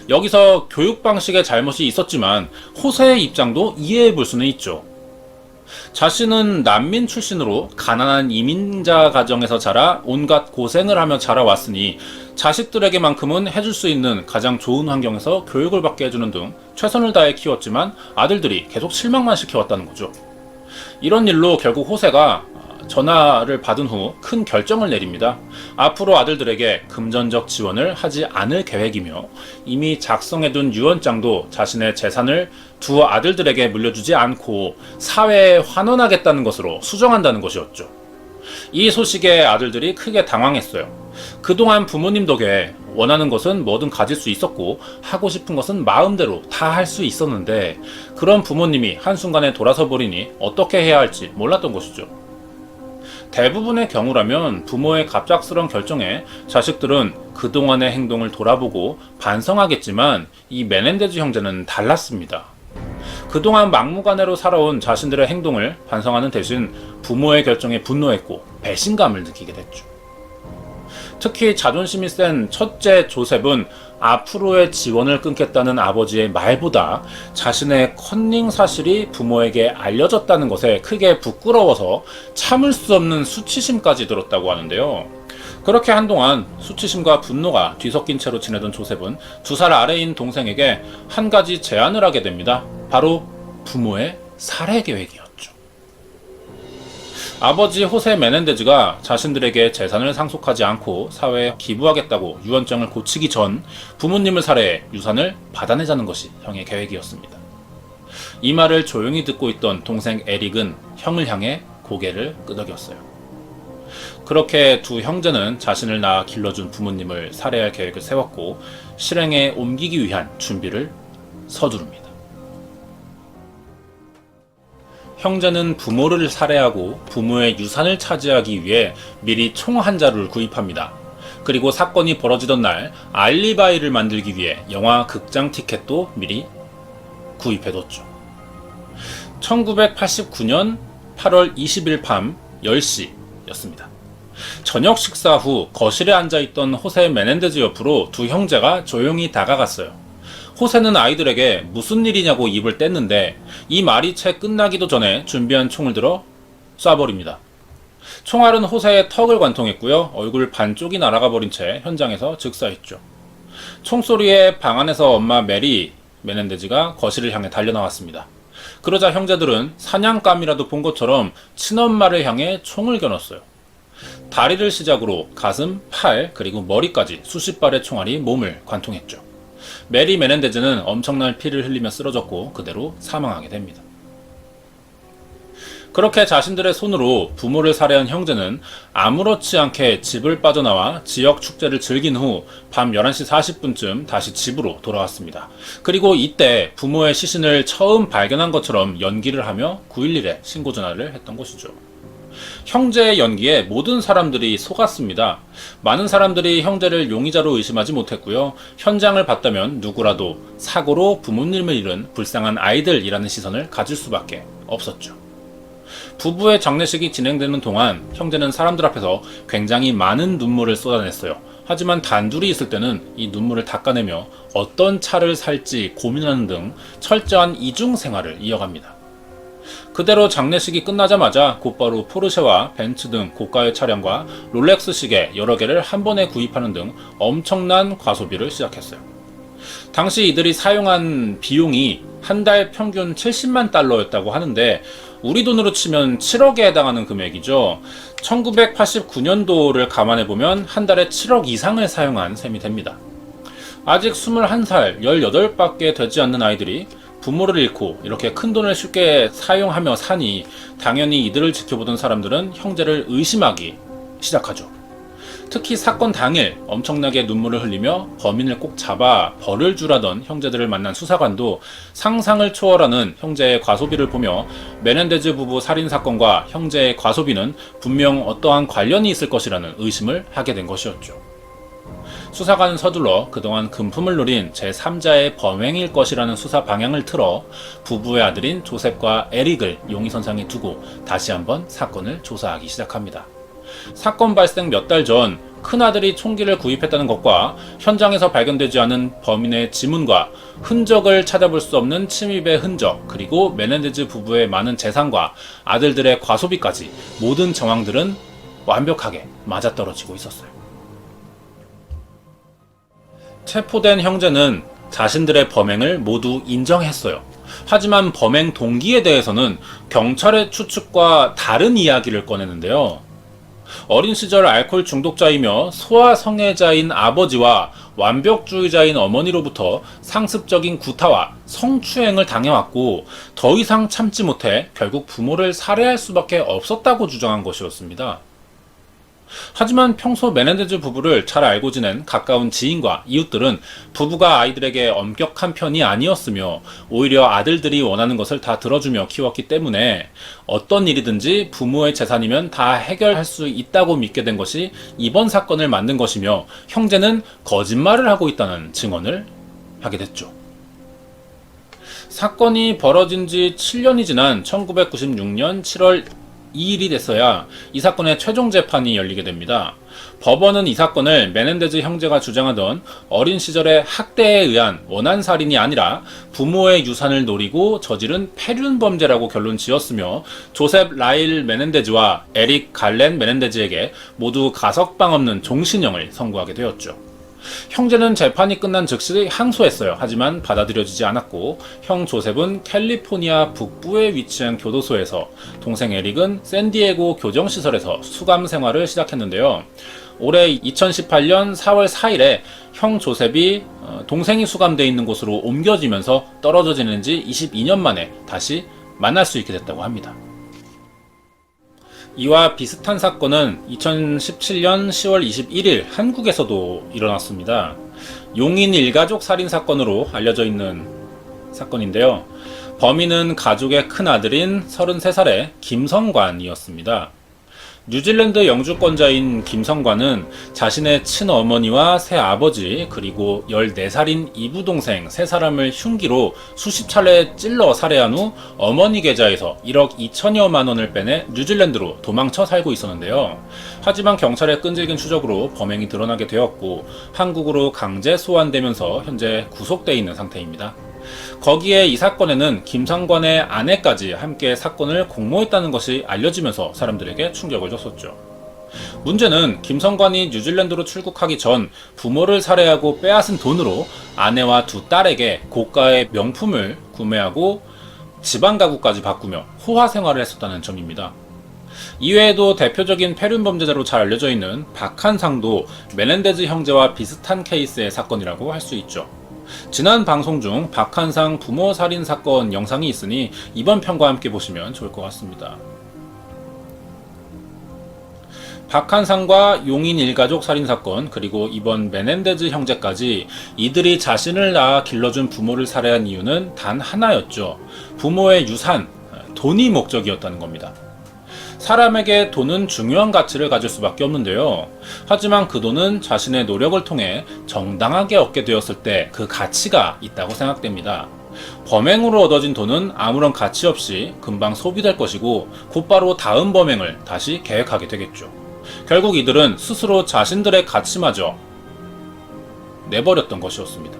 여기서 교육 방식에 잘못이 있었지만 호세의 입장도 이해해 볼 수는 있죠. 자신은 난민 출신으로 가난한 이민자 가정에서 자라 온갖 고생을 하며 자라왔으니 자식들에게만큼은 해줄 수 있는 가장 좋은 환경에서 교육을 받게 해주는 등 최선을 다해 키웠지만 아들들이 계속 실망만 시켜왔다는 거죠. 이런 일로 결국 호세가 전화를 받은 후 큰 결정을 내립니다. 앞으로 아들들에게 금전적 지원을 하지 않을 계획이며 이미 작성해둔 유언장도 자신의 재산을 두 아들들에게 물려주지 않고 사회에 환원하겠다는 것으로 수정한다는 것이었죠. 이 소식에 아들들이 크게 당황했어요. 그동안 부모님 덕에 원하는 것은 뭐든 가질 수 있었고 하고 싶은 것은 마음대로 다 할 수 있었는데 그런 부모님이 한순간에 돌아서 버리니 어떻게 해야 할지 몰랐던 것이죠. 대부분의 경우라면 부모의 갑작스러운 결정에 자식들은 그동안의 행동을 돌아보고 반성하겠지만 이 메넨데즈 형제는 달랐습니다. 그동안 막무가내로 살아온 자신들의 행동을 반성하는 대신 부모의 결정에 분노했고 배신감을 느끼게 됐죠. 특히 자존심이 센 첫째 조셉은 앞으로의 지원을 끊겠다는 아버지의 말보다 자신의 컨닝 사실이 부모에게 알려졌다는 것에 크게 부끄러워서 참을 수 없는 수치심까지 들었다고 하는데요. 그렇게 한동안 수치심과 분노가 뒤섞인 채로 지내던 조셉은 2살 아래인 동생에게 한 가지 제안을 하게 됩니다. 바로 부모의 살해 계획이었죠. 아버지 호세 메넨데즈가 자신들에게 재산을 상속하지 않고 사회에 기부하겠다고 유언장을 고치기 전 부모님을 살해해 유산을 받아내자는 것이 형의 계획이었습니다. 이 말을 조용히 듣고 있던 동생 에릭은 형을 향해 고개를 끄덕였어요. 그렇게 두 형제는 자신을 낳아 길러준 부모님을 살해할 계획을 세웠고 실행에 옮기기 위한 준비를 서두릅니다. 형제는 부모를 살해하고 부모의 유산을 차지하기 위해 미리 총 한 자루를 구입합니다. 그리고 사건이 벌어지던 날 알리바이를 만들기 위해 영화 극장 티켓도 미리 구입해뒀죠. 1989년 8월 20일 밤 10시였습니다. 저녁 식사 후 거실에 앉아있던 호세 메넨데즈 옆으로 두 형제가 조용히 다가갔어요. 호세는 아이들에게 무슨 일이냐고 입을 뗐는데 이 말이 채 끝나기도 전에 준비한 총을 들어 쏴버립니다. 총알은 호세의 턱을 관통했고요. 얼굴 반쪽이 날아가 버린 채 현장에서 즉사했죠. 총소리에 방 안에서 엄마 메리 메넨데즈가 거실을 향해 달려나왔습니다. 그러자 형제들은 사냥감이라도 본 것처럼 친엄마를 향해 총을 겨눴어요. 다리를 시작으로 가슴, 팔, 그리고 머리까지 수십 발의 총알이 몸을 관통했죠. 메리 메넨데즈는 엄청난 피를 흘리며 쓰러졌고 그대로 사망하게 됩니다. 그렇게 자신들의 손으로 부모를 살해한 형제는 아무렇지 않게 집을 빠져나와 지역 축제를 즐긴 후 밤 11시 40분쯤 다시 집으로 돌아왔습니다. 그리고 이때 부모의 시신을 처음 발견한 것처럼 연기를 하며 911에 신고 전화를 했던 것이죠. 형제의 연기에 모든 사람들이 속았습니다. 많은 사람들이 형제를 용의자로 의심하지 못했고요. 현장을 봤다면 누구라도 사고로 부모님을 잃은 불쌍한 아이들이라는 시선을 가질 수밖에 없었죠. 부부의 장례식이 진행되는 동안 형제는 사람들 앞에서 굉장히 많은 눈물을 쏟아냈어요. 하지만 단둘이 있을 때는 이 눈물을 닦아내며 어떤 차를 살지 고민하는 등 철저한 이중 생활을 이어갑니다. 그대로 장례식이 끝나자마자 곧바로 포르쉐와 벤츠 등 고가의 차량과 롤렉스 시계 여러 개를 한 번에 구입하는 등 엄청난 과소비를 시작했어요. 당시 이들이 사용한 비용이 한 달 평균 70만 달러였다고 하는데 우리 돈으로 치면 7억에 해당하는 금액이죠. 1989년도를 감안해보면 한 달에 7억 이상을 사용한 셈이 됩니다. 아직 21살, 18밖에 되지 않는 아이들이 부모를 잃고 이렇게 큰 돈을 쉽게 사용하며 사니 당연히 이들을 지켜보던 사람들은 형제를 의심하기 시작하죠. 특히 사건 당일 엄청나게 눈물을 흘리며 범인을 꼭 잡아 벌을 주라던 형제들을 만난 수사관도 상상을 초월하는 형제의 과소비를 보며 메넨데즈 부부 살인사건과 형제의 과소비는 분명 어떠한 관련이 있을 것이라는 의심을 하게 된 것이었죠. 수사관은 서둘러 그동안 금품을 노린 제3자의 범행일 것이라는 수사 방향을 틀어 부부의 아들인 조셉과 에릭을 용의선상에 두고 다시 한번 사건을 조사하기 시작합니다. 사건 발생 몇 달 전 큰아들이 총기를 구입했다는 것과 현장에서 발견되지 않은 범인의 지문과 흔적을 찾아볼 수 없는 침입의 흔적, 그리고 메넨데즈 부부의 많은 재산과 아들들의 과소비까지 모든 정황들은 완벽하게 맞아떨어지고 있었어요. 체포된 형제는 자신들의 범행을 모두 인정했어요. 하지만 범행 동기에 대해서는 경찰의 추측과 다른 이야기를 꺼내는데요. 어린 시절 알코올 중독자이며 소아성애자인 아버지와 완벽주의자인 어머니로부터 상습적인 구타와 성추행을 당해왔고 더 이상 참지 못해 결국 부모를 살해할 수밖에 없었다고 주장한 것이었습니다. 하지만 평소 메넨데즈 부부를 잘 알고 지낸 가까운 지인과 이웃들은 부부가 아이들에게 엄격한 편이 아니었으며 오히려 아들들이 원하는 것을 다 들어주며 키웠기 때문에 어떤 일이든지 부모의 재산이면 다 해결할 수 있다고 믿게 된 것이 이번 사건을 만든 것이며 형제는 거짓말을 하고 있다는 증언을 하게 됐죠. 사건이 벌어진 지 7년이 지난 1996년 7월 2일이 됐어야 이 사건의 최종 재판이 열리게 됩니다. 법원은 이 사건을 메넨데즈 형제가 주장하던 어린 시절의 학대에 의한 원한살인이 아니라 부모의 유산을 노리고 저지른 패륜 범죄라고 결론 지었으며 조셉 라일 메넨데즈와 에릭 갈렌 메넨데즈에게 모두 가석방 없는 종신형을 선고하게 되었죠. 형제는 재판이 끝난 즉시 항소했어요. 하지만 받아들여지지 않았고 형 조셉은 캘리포니아 북부에 위치한 교도소에서, 동생 에릭은 샌디에고 교정시설에서 수감 생활을 시작했는데요. 올해 2018년 4월 4일에 형 조셉이 동생이 수감되어 있는 곳으로 옮겨지면서 떨어져 지낸 지 22년 만에 다시 만날 수 있게 됐다고 합니다. 이와 비슷한 사건은 2017년 10월 21일 한국에서도 일어났습니다. 용인 일가족 살인 사건으로 알려져 있는 사건인데요. 범인은 가족의 큰아들인 33살의 김성관이었습니다. 뉴질랜드 영주권자인 김성관은 자신의 친어머니와 새아버지 그리고 14살인 이부동생 3사람을 흉기로 수십 차례 찔러 살해한 후 어머니 계좌에서 1억 2천여만 원을 빼내 뉴질랜드로 도망쳐 살고 있었는데요. 하지만 경찰의 끈질긴 추적으로 범행이 드러나게 되었고 한국으로 강제 소환되면서 현재 구속돼 있는 상태입니다. 거기에 이 사건에는 김성관의 아내까지 함께 사건을 공모했다는 것이 알려지면서 사람들에게 충격을 줬었죠. 문제는 김성관이 뉴질랜드로 출국하기 전 부모를 살해하고 빼앗은 돈으로 아내와 2딸에게 고가의 명품을 구매하고 지방 가구까지 바꾸며 호화 생활을 했었다는 점입니다. 이외에도 대표적인 패륜 범죄자로 잘 알려져 있는 박한상도 메넨데즈 형제와 비슷한 케이스의 사건이라고 할 수 있죠. 지난 방송 중 박한상 부모 살인 사건 영상이 있으니 이번 편과 함께 보시면 좋을 것 같습니다. 박한상과 용인 일가족 살인 사건, 그리고 이번 메넨데즈 형제까지 이들이 자신을 낳아 길러준 부모를 살해한 이유는 단 하나였죠. 부모의 유산, 돈이 목적이었다는 겁니다. 사람에게 돈은 중요한 가치를 가질 수밖에 없는데요. 하지만 그 돈은 자신의 노력을 통해 정당하게 얻게 되었을 때 그 가치가 있다고 생각됩니다. 범행으로 얻어진 돈은 아무런 가치 없이 금방 소비될 것이고 곧바로 다음 범행을 다시 계획하게 되겠죠. 결국 이들은 스스로 자신들의 가치마저 내버렸던 것이었습니다.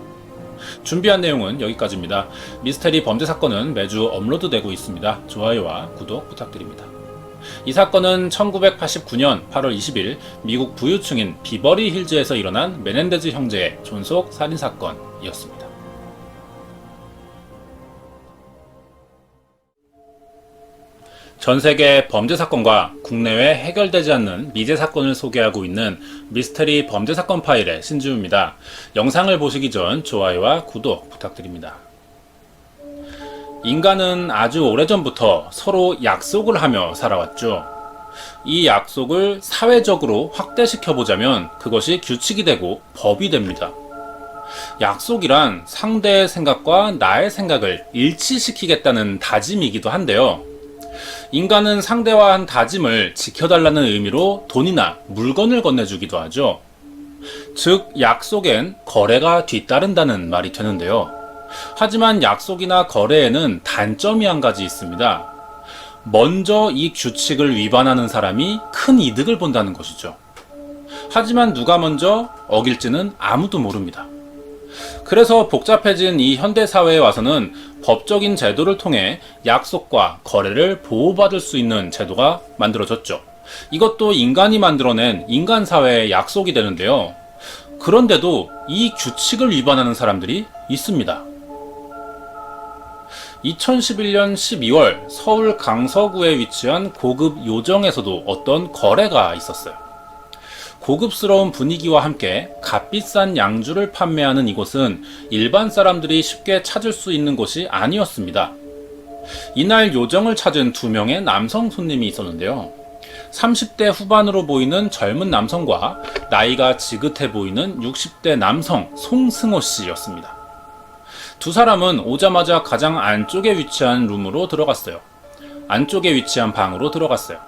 준비한 내용은 여기까지입니다. 미스테리 범죄 사건은 매주 업로드되고 있습니다. 좋아요와 구독 부탁드립니다. 이 사건은 1989년 8월 20일 미국 부유층인 비버리 힐즈에서 일어난 메넨데즈 형제의 존속 살인사건이었습니다. 전세계 범죄 사건과 국내외 해결되지 않는 미제 사건을 소개하고 있는 미스테리 범죄 사건 파일의 신지우입니다. 영상을 보시기 전 좋아요와 구독 부탁드립니다. 인간은 아주 오래전부터 서로 약속을 하며 살아왔죠. 이 약속을 사회적으로 확대시켜보자면 그것이 규칙이 되고 법이 됩니다. 약속이란 상대의 생각과 나의 생각을 일치시키겠다는 다짐이기도 한데요. 인간은 상대와 한 다짐을 지켜달라는 의미로 돈이나 물건을 건네주기도 하죠. 즉, 약속엔 거래가 뒤따른다는 말이 되는데요. 하지만 약속이나 거래에는 단점이 한 가지 있습니다. 먼저 이 규칙을 위반하는 사람이 큰 이득을 본다는 것이죠. 하지만 누가 먼저 어길지는 아무도 모릅니다. 그래서 복잡해진 이 현대사회에 와서는 법적인 제도를 통해 약속과 거래를 보호받을 수 있는 제도가 만들어졌죠. 이것도 인간이 만들어낸 인간사회의 약속이 되는데요. 그런데도 이 규칙을 위반하는 사람들이 있습니다. 2011년 12월 서울 강서구에 위치한 고급 요정에서도 어떤 거래가 있었어요. 고급스러운 분위기와 함께 값비싼 양주를 판매하는 이곳은 일반 사람들이 쉽게 찾을 수 있는 곳이 아니었습니다. 이날 요정을 찾은 2명의 남성 손님이 있었는데요. 30대 후반으로 보이는 젊은 남성과 나이가 지긋해 보이는 60대 남성 송승호 씨였습니다. 두 사람은 오자마자 가장 안쪽에 위치한 룸으로 들어갔어요. 안쪽에 위치한 방으로 들어갔어요.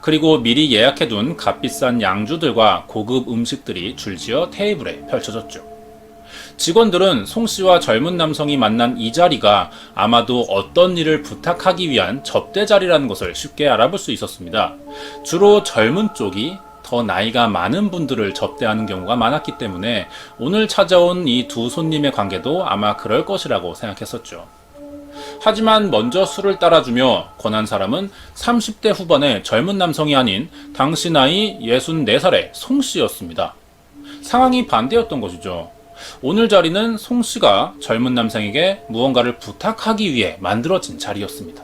그리고 미리 예약해둔 값비싼 양주들과 고급 음식들이 줄지어 테이블에 펼쳐졌죠. 직원들은 송 씨와 젊은 남성이 만난 이 자리가 아마도 어떤 일을 부탁하기 위한 접대 자리라는 것을 쉽게 알아볼 수 있었습니다. 주로 젊은 쪽이 더 나이가 많은 분들을 접대하는 경우가 많았기 때문에 오늘 찾아온 이 두 손님의 관계도 아마 그럴 것이라고 생각했었죠. 하지만 먼저 술을 따라주며 권한 사람은 30대 후반의 젊은 남성이 아닌 당시 나이 64살의 송 씨였습니다. 상황이 반대였던 것이죠. 오늘 자리는 송 씨가 젊은 남성에게 무언가를 부탁하기 위해 만들어진 자리였습니다.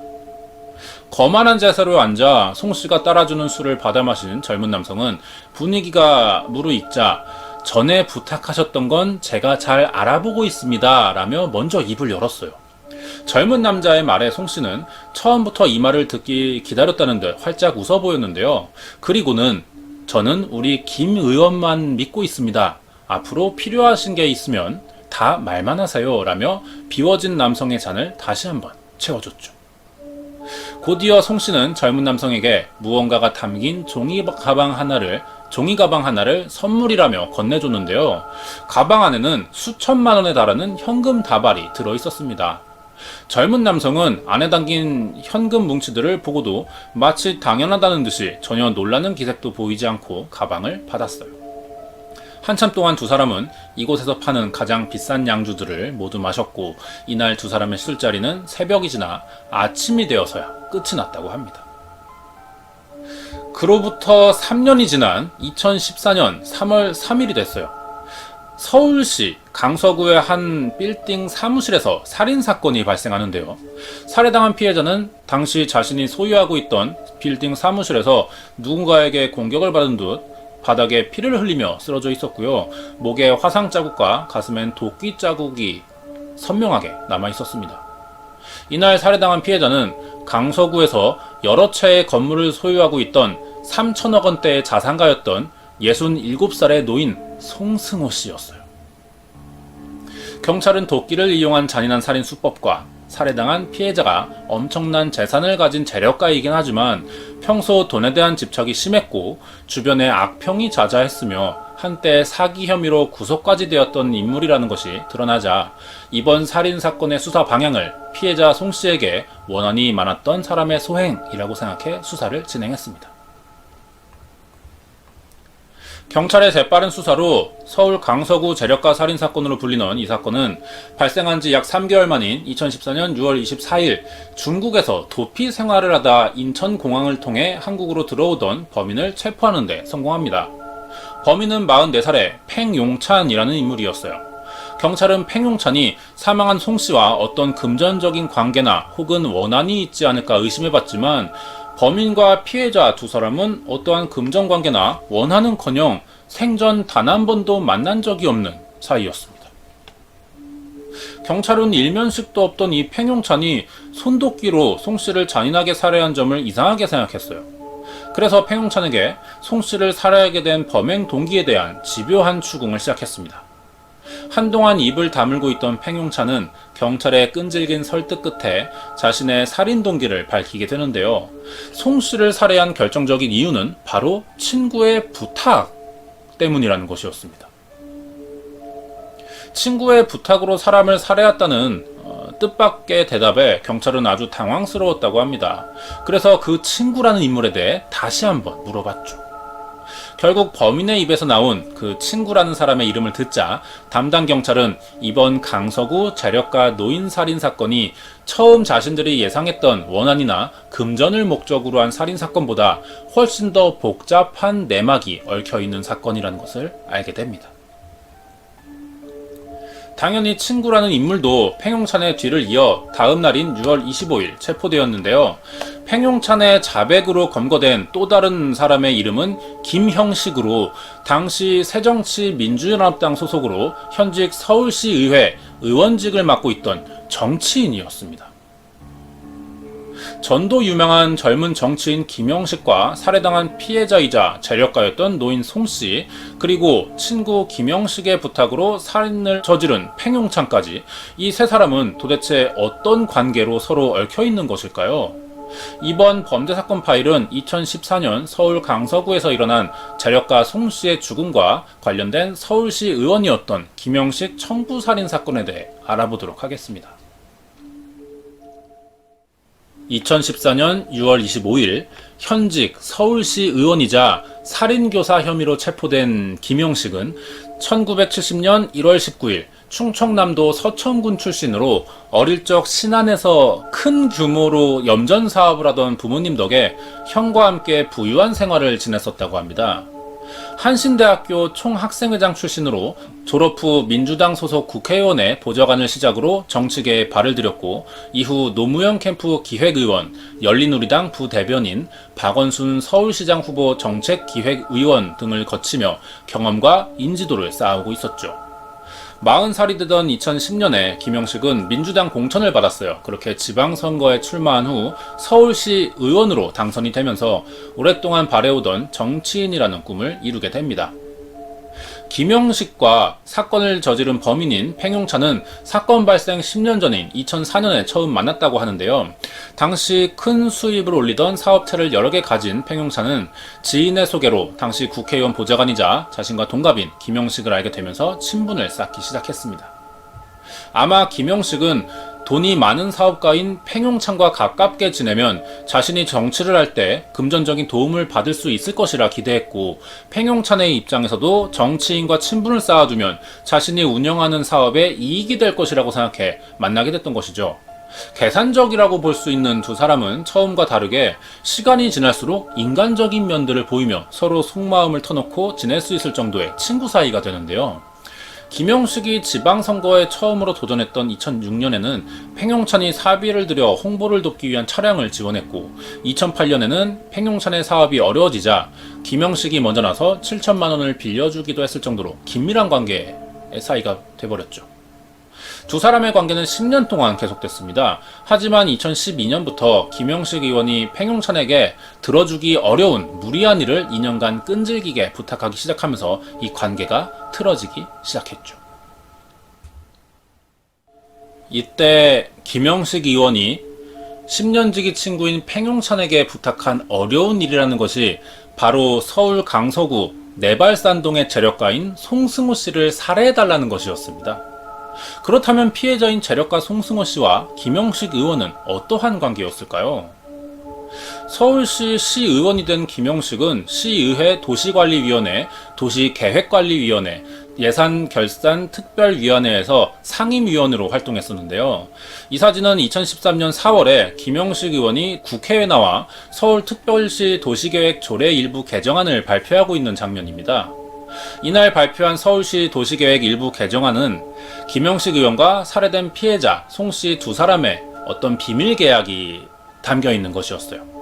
거만한 자세로 앉아 송 씨가 따라주는 술을 받아 마신 젊은 남성은 분위기가 무르익자 전에 부탁하셨던 건 제가 잘 알아보고 있습니다 라며 먼저 입을 열었어요. 젊은 남자의 말에 송 씨는 처음부터 이 말을 듣기 기다렸다는 듯 활짝 웃어 보였는데요. 그리고는 저는 우리 김 의원만 믿고 있습니다. 앞으로 필요하신 게 있으면 다 말만 하세요 라며 비워진 남성의 잔을 다시 한번 채워줬죠. 곧이어 송 씨는 젊은 남성에게 무언가가 담긴 종이 가방 하나를 선물이라며 건네줬는데요. 가방 안에는 수천만 원에 달하는 현금 다발이 들어있었습니다. 젊은 남성은 안에 담긴 현금 뭉치들을 보고도 마치 당연하다는 듯이 전혀 놀라는 기색도 보이지 않고 가방을 받았어요. 한참 동안 두 사람은 이곳에서 파는 가장 비싼 양주들을 모두 마셨고 이날 두 사람의 술자리는 새벽이 지나 아침이 되어서야 끝이 났다고 합니다. 그로부터 3년이 지난 2014년 3월 3일이 됐어요. 서울시 강서구의 한 빌딩 사무실에서 살인사건이 발생하는데요. 살해당한 피해자는 당시 자신이 소유하고 있던 빌딩 사무실에서 누군가에게 공격을 받은 듯 바닥에 피를 흘리며 쓰러져 있었고요. 목에 화상 자국과 가슴엔 도끼 자국이 선명하게 남아 있었습니다. 이날 살해당한 피해자는 강서구에서 여러 채의 건물을 소유하고 있던 3천억 원대의 자산가였던 67살의 노인 송승호 씨였어요. 경찰은 도끼를 이용한 잔인한 살인 수법과 살해당한 피해자가 엄청난 재산을 가진 재력가이긴 하지만 평소 돈에 대한 집착이 심했고 주변에 악평이 자자했으며 한때 사기 혐의로 구속까지 되었던 인물이라는 것이 드러나자 이번 살인사건의 수사 방향을 피해자 송씨에게 원한이 많았던 사람의 소행이라고 생각해 수사를 진행했습니다. 경찰의 재빠른 수사로 서울 강서구 재력가 살인사건으로 불리는 이 사건은 발생한 지 약 3개월 만인 2014년 6월 24일 중국에서 도피 생활을 하다 인천공항을 통해 한국으로 들어오던 범인을 체포하는 데 성공합니다. 범인은 44살의 팽용찬이라는 인물이었어요. 경찰은 팽용찬이 사망한 송씨와 어떤 금전적인 관계나 혹은 원한이 있지 않을까 의심해봤지만 범인과 피해자 두 사람은 어떠한 금전관계나 원한은커녕 생전 단 한 번도 만난 적이 없는 사이였습니다. 경찰은 일면식도 없던 이 팽용찬이 손도끼로 송씨를 잔인하게 살해한 점을 이상하게 생각했어요. 그래서 팽용찬에게 송씨를 살해하게 된 범행 동기에 대한 집요한 추궁을 시작했습니다. 한동안 입을 다물고 있던 팽용찬은 경찰의 끈질긴 설득 끝에 자신의 살인 동기를 밝히게 되는데요. 송씨를 살해한 결정적인 이유는 바로 친구의 부탁 때문이라는 것이었습니다. 친구의 부탁으로 사람을 살해했다는 뜻밖의 대답에 경찰은 아주 당황스러웠다고 합니다. 그래서 그 친구라는 인물에 대해 다시 한번 물어봤죠. 결국 범인의 입에서 나온 그 친구라는 사람의 이름을 듣자 담당 경찰은 이번 강서구 재력가 노인 살인 사건이 처음 자신들이 예상했던 원한이나 금전을 목적으로 한 살인 사건보다 훨씬 더 복잡한 내막이 얽혀있는 사건이라는 것을 알게 됩니다. 당연히 친구라는 인물도 팽용찬의 뒤를 이어 다음 날인 6월 25일 체포되었는데요. 팽용찬의 자백으로 검거된 또 다른 사람의 이름은 김형식으로 당시 새정치민주연합당 소속으로 현직 서울시 의회 의원직을 맡고 있던 정치인이었습니다. 전도 유명한 젊은 정치인 김형식과 살해당한 피해자이자 재력가였던 노인 송씨, 그리고 친구 김형식의 부탁으로 살인을 저지른 팽용찬까지 이 세 사람은 도대체 어떤 관계로 서로 얽혀있는 것일까요? 이번 범죄사건 파일은 2014년 서울 강서구에서 일어난 재력가 송씨의 죽음과 관련된 서울시 의원이었던 김형식 청부살인 사건에 대해 알아보도록 하겠습니다. 2014년 6월 25일 현직 서울시 의원이자 살인교사 혐의로 체포된 김형식은 1970년 1월 19일 충청남도 서천군 출신으로 어릴 적 신안에서 큰 규모로 염전 사업을 하던 부모님 덕에 형과 함께 부유한 생활을 지냈었다고 합니다. 한신대학교 총학생회장 출신으로 졸업 후 민주당 소속 국회의원의 보좌관을 시작으로 정치계에 발을 들였고 이후 노무현 캠프 기획의원, 열린우리당 부대변인, 박원순 서울시장 후보 정책기획의원 등을 거치며 경험과 인지도를 쌓아오고 있었죠. 40살이 되던 2010년에 김형식은 민주당 공천을 받았어요. 그렇게 지방선거에 출마한 후 서울시 의원으로 당선이 되면서 오랫동안 바래오던 정치인이라는 꿈을 이루게 됩니다. 김형식과 사건을 저지른 범인인 팽용찬은 사건 발생 10년 전인 2004년에 처음 만났다고 하는데요. 당시 큰 수입을 올리던 사업체를 여러 개 가진 팽용찬은 지인의 소개로 당시 국회의원 보좌관이자 자신과 동갑인 김형식을 알게 되면서 친분을 쌓기 시작했습니다. 아마 김형식은 돈이 많은 사업가인 팽용찬과 가깝게 지내면 자신이 정치를 할 때 금전적인 도움을 받을 수 있을 것이라 기대했고, 팽용찬의 입장에서도 정치인과 친분을 쌓아두면 자신이 운영하는 사업에 이익이 될 것이라고 생각해 만나게 됐던 것이죠. 계산적이라고 볼 수 있는 두 사람은 처음과 다르게 시간이 지날수록 인간적인 면들을 보이며 서로 속마음을 터놓고 지낼 수 있을 정도의 친구 사이가 되는데요. 김형식이 지방선거에 처음으로 도전했던 2006년에는 팽용찬이 사비를 들여 홍보를 돕기 위한 차량을 지원했고, 2008년에는 팽용찬의 사업이 어려워지자 김형식이 먼저 나서 7천만 원을 빌려주기도 했을 정도로 긴밀한 관계의 사이가 돼버렸죠. 두 사람의 관계는 10년 동안 계속됐습니다. 하지만 2012년부터 김형식 의원이 팽용찬에게 들어주기 어려운 무리한 일을 2년간 끈질기게 부탁하기 시작하면서 이 관계가 틀어지기 시작했죠. 이때 김영식 의원이 10년지기 친구인 팽용찬에게 부탁한 어려운 일이라는 것이 바로 서울 강서구 내발산동의 재력가인 송승호 씨를 살해해달라는 것이었습니다. 그렇다면 피해자인 재력가 송승호 씨와 김영식 의원은 어떠한 관계였을까요? 서울시 시의원이 된 김영식은 시의회 도시관리위원회, 도시계획관리위원회, 예산결산특별위원회에서 상임위원으로 활동했었는데요. 이 사진은 2013년 4월에 김영식 의원이 국회에 나와 서울특별시 도시계획 조례 일부 개정안을 발표하고 있는 장면입니다. 이날 발표한 서울시 도시계획 일부 개정안은 김영식 의원과 살해된 피해자 송씨 두 사람의 어떤 비밀 계약이 담겨 있는 것이었어요.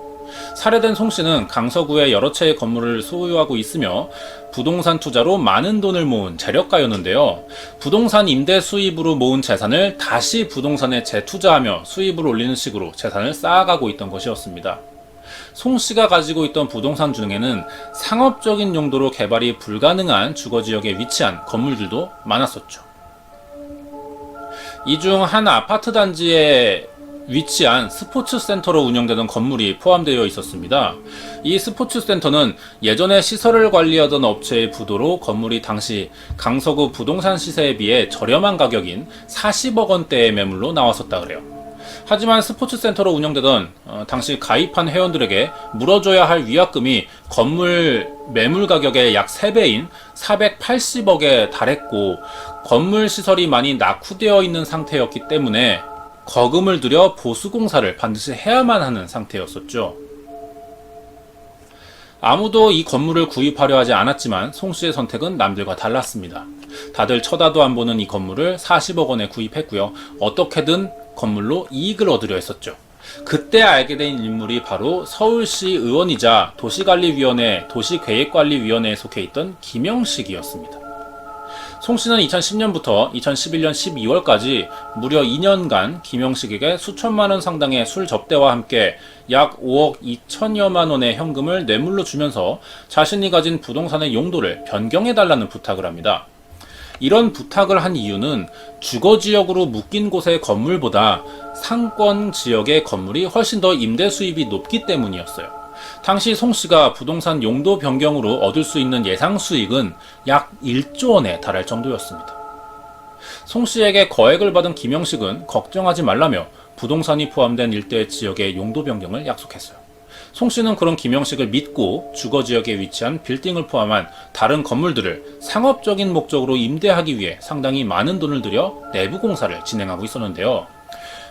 살해된 송씨는 강서구에 여러 채의 건물을 소유하고 있으며 부동산 투자로 많은 돈을 모은 재력가였는데요. 부동산 임대 수입으로 모은 재산을 다시 부동산에 재투자하며 수입을 올리는 식으로 재산을 쌓아가고 있던 것이었습니다. 송씨가 가지고 있던 부동산 중에는 상업적인 용도로 개발이 불가능한 주거지역에 위치한 건물들도 많았었죠. 이 중 한 아파트 단지에 위치한 스포츠센터로 운영되던 건물이 포함되어 있었습니다. 이 스포츠센터는 예전에 시설을 관리하던 업체의 부도로 건물이 당시 강서구 부동산 시세에 비해 저렴한 가격인 40억 원대의 매물로 나왔었다 그래요. 하지만 스포츠센터로 운영되던 당시 가입한 회원들에게 물어줘야 할 위약금이 건물 매물 가격의 약 3배인 480억에 달했고 건물 시설이 많이 낙후되어 있는 상태였기 때문에 거금을 들여 보수공사를 반드시 해야만 하는 상태였었죠. 아무도 이 건물을 구입하려 하지 않았지만 송씨의 선택은 남들과 달랐습니다. 다들 쳐다도 안 보는 이 건물을 40억 원에 구입했고요. 어떻게든 건물로 이익을 얻으려 했었죠. 그때 알게 된 인물이 바로 서울시 의원이자 도시관리위원회, 도시계획관리위원회에 속해 있던 김영식이었습니다. 송씨는 2010년부터 2011년 12월까지 무려 2년간 김영식에게 수천만 원 상당의 술 접대와 함께 약 5억 2천여만 원의 현금을 뇌물로 주면서 자신이 가진 부동산의 용도를 변경해달라는 부탁을 합니다. 이런 부탁을 한 이유는 주거지역으로 묶인 곳의 건물보다 상권 지역의 건물이 훨씬 더 임대 수입이 높기 때문이었어요. 당시 송씨가 부동산 용도 변경으로 얻을 수 있는 예상 수익은 약 1조 원에 달할 정도였습니다. 송씨에게 거액을 받은 김영식은 걱정하지 말라며 부동산이 포함된 일대 지역의 용도 변경을 약속했어요. 송씨는 그런 김영식을 믿고 주거지역에 위치한 빌딩을 포함한 다른 건물들을 상업적인 목적으로 임대하기 위해 상당히 많은 돈을 들여 내부 공사를 진행하고 있었는데요.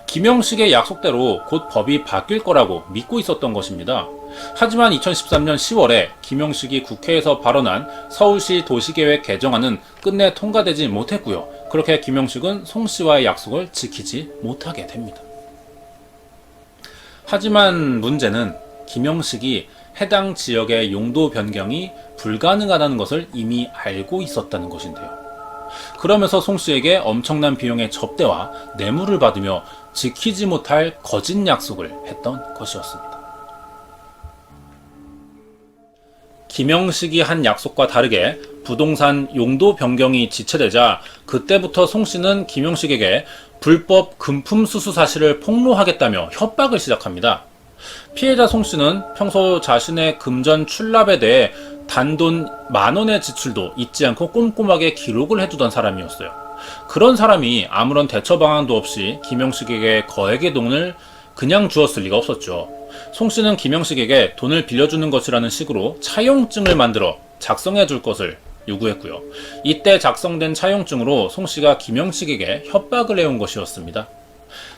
김영식의 약속대로 곧 법이 바뀔 거라고 믿고 있었던 것입니다. 하지만 2013년 10월에 김영식이 국회에서 발언한 서울시 도시계획 개정안은 끝내 통과되지 못했고요. 그렇게 김영식은 송씨와의 약속을 지키지 못하게 됩니다. 하지만 문제는 김영식이 해당 지역의 용도 변경이 불가능하다는 것을 이미 알고 있었다는 것인데요. 그러면서 송씨에게 엄청난 비용의 접대와 뇌물을 받으며 지키지 못할 거짓 약속을 했던 것이었습니다. 김영식이 한 약속과 다르게 부동산 용도 변경이 지체되자 그때부터 송씨는 김영식에게 불법 금품 수수 사실을 폭로하겠다며 협박을 시작합니다. 피해자 송씨는 평소 자신의 금전 출납에 대해 단돈 10,000원의 지출도 잊지 않고 꼼꼼하게 기록을 해두던 사람이었어요. 그런 사람이 아무런 대처 방안도 없이 김영식에게 거액의 돈을 그냥 주었을 리가 없었죠. 송씨는 김영식에게 돈을 빌려주는 것이라는 식으로 차용증을 만들어 작성해 줄 것을 요구했고요. 이때 작성된 차용증으로 송씨가 김영식에게 협박을 해온 것이었습니다.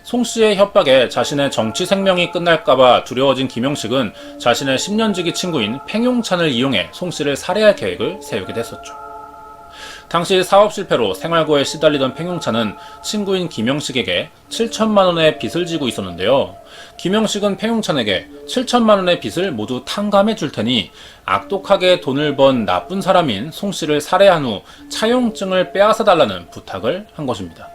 송씨의 협박에 자신의 정치 생명이 끝날까봐 두려워진 김영식은 자신의 10년지기 친구인 팽용찬을 이용해 송씨를 살해할 계획을 세우게 됐었죠. 당시 사업 실패로 생활고에 시달리던 팽용찬은 친구인 김영식에게 7천만 원의 빚을 지고 있었는데요. 김영식은 팽용찬에게 7천만 원의 빚을 모두 탕감해 줄 테니 악독하게 돈을 번 나쁜 사람인 송씨를 살해한 후 차용증을 빼앗아 달라는 부탁을 한 것입니다.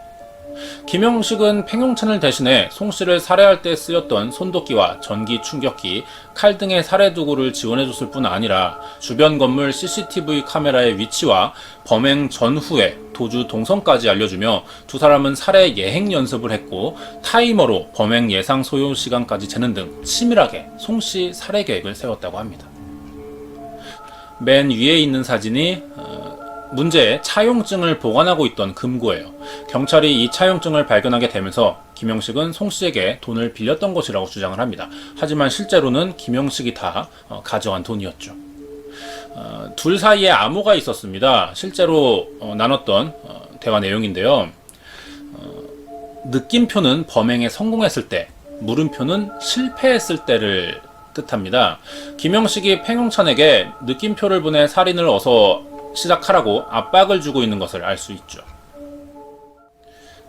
김영식은 팽용찬을 대신해 송씨를 살해할 때 쓰였던 손도끼와 전기 충격기, 칼 등의 살해 도구를 지원해줬을 뿐 아니라 주변 건물 CCTV 카메라의 위치와 범행 전후의 도주 동선까지 알려주며 두 사람은 살해 예행 연습을 했고 타이머로 범행 예상 소요 시간까지 재는 등 치밀하게 송씨 살해 계획을 세웠다고 합니다. 맨 위에 있는 사진이 문제의 차용증을 보관하고 있던 금고예요. 경찰이 이 차용증을 발견하게 되면서 김영식은 송씨에게 돈을 빌렸던 것이라고 주장을 합니다. 하지만 실제로는 김영식이 다 가져간 돈이었죠. 둘 사이에 암호가 있었습니다. 실제로 나눴던 대화 내용인데요. 느낌표는 범행에 성공했을 때, 물음표는 실패했을 때를 뜻합니다. 김영식이 팽용찬에게 느낌표를 보내 살인을 어서 시작하라고 압박을 주고 있는 것을 알 수 있죠.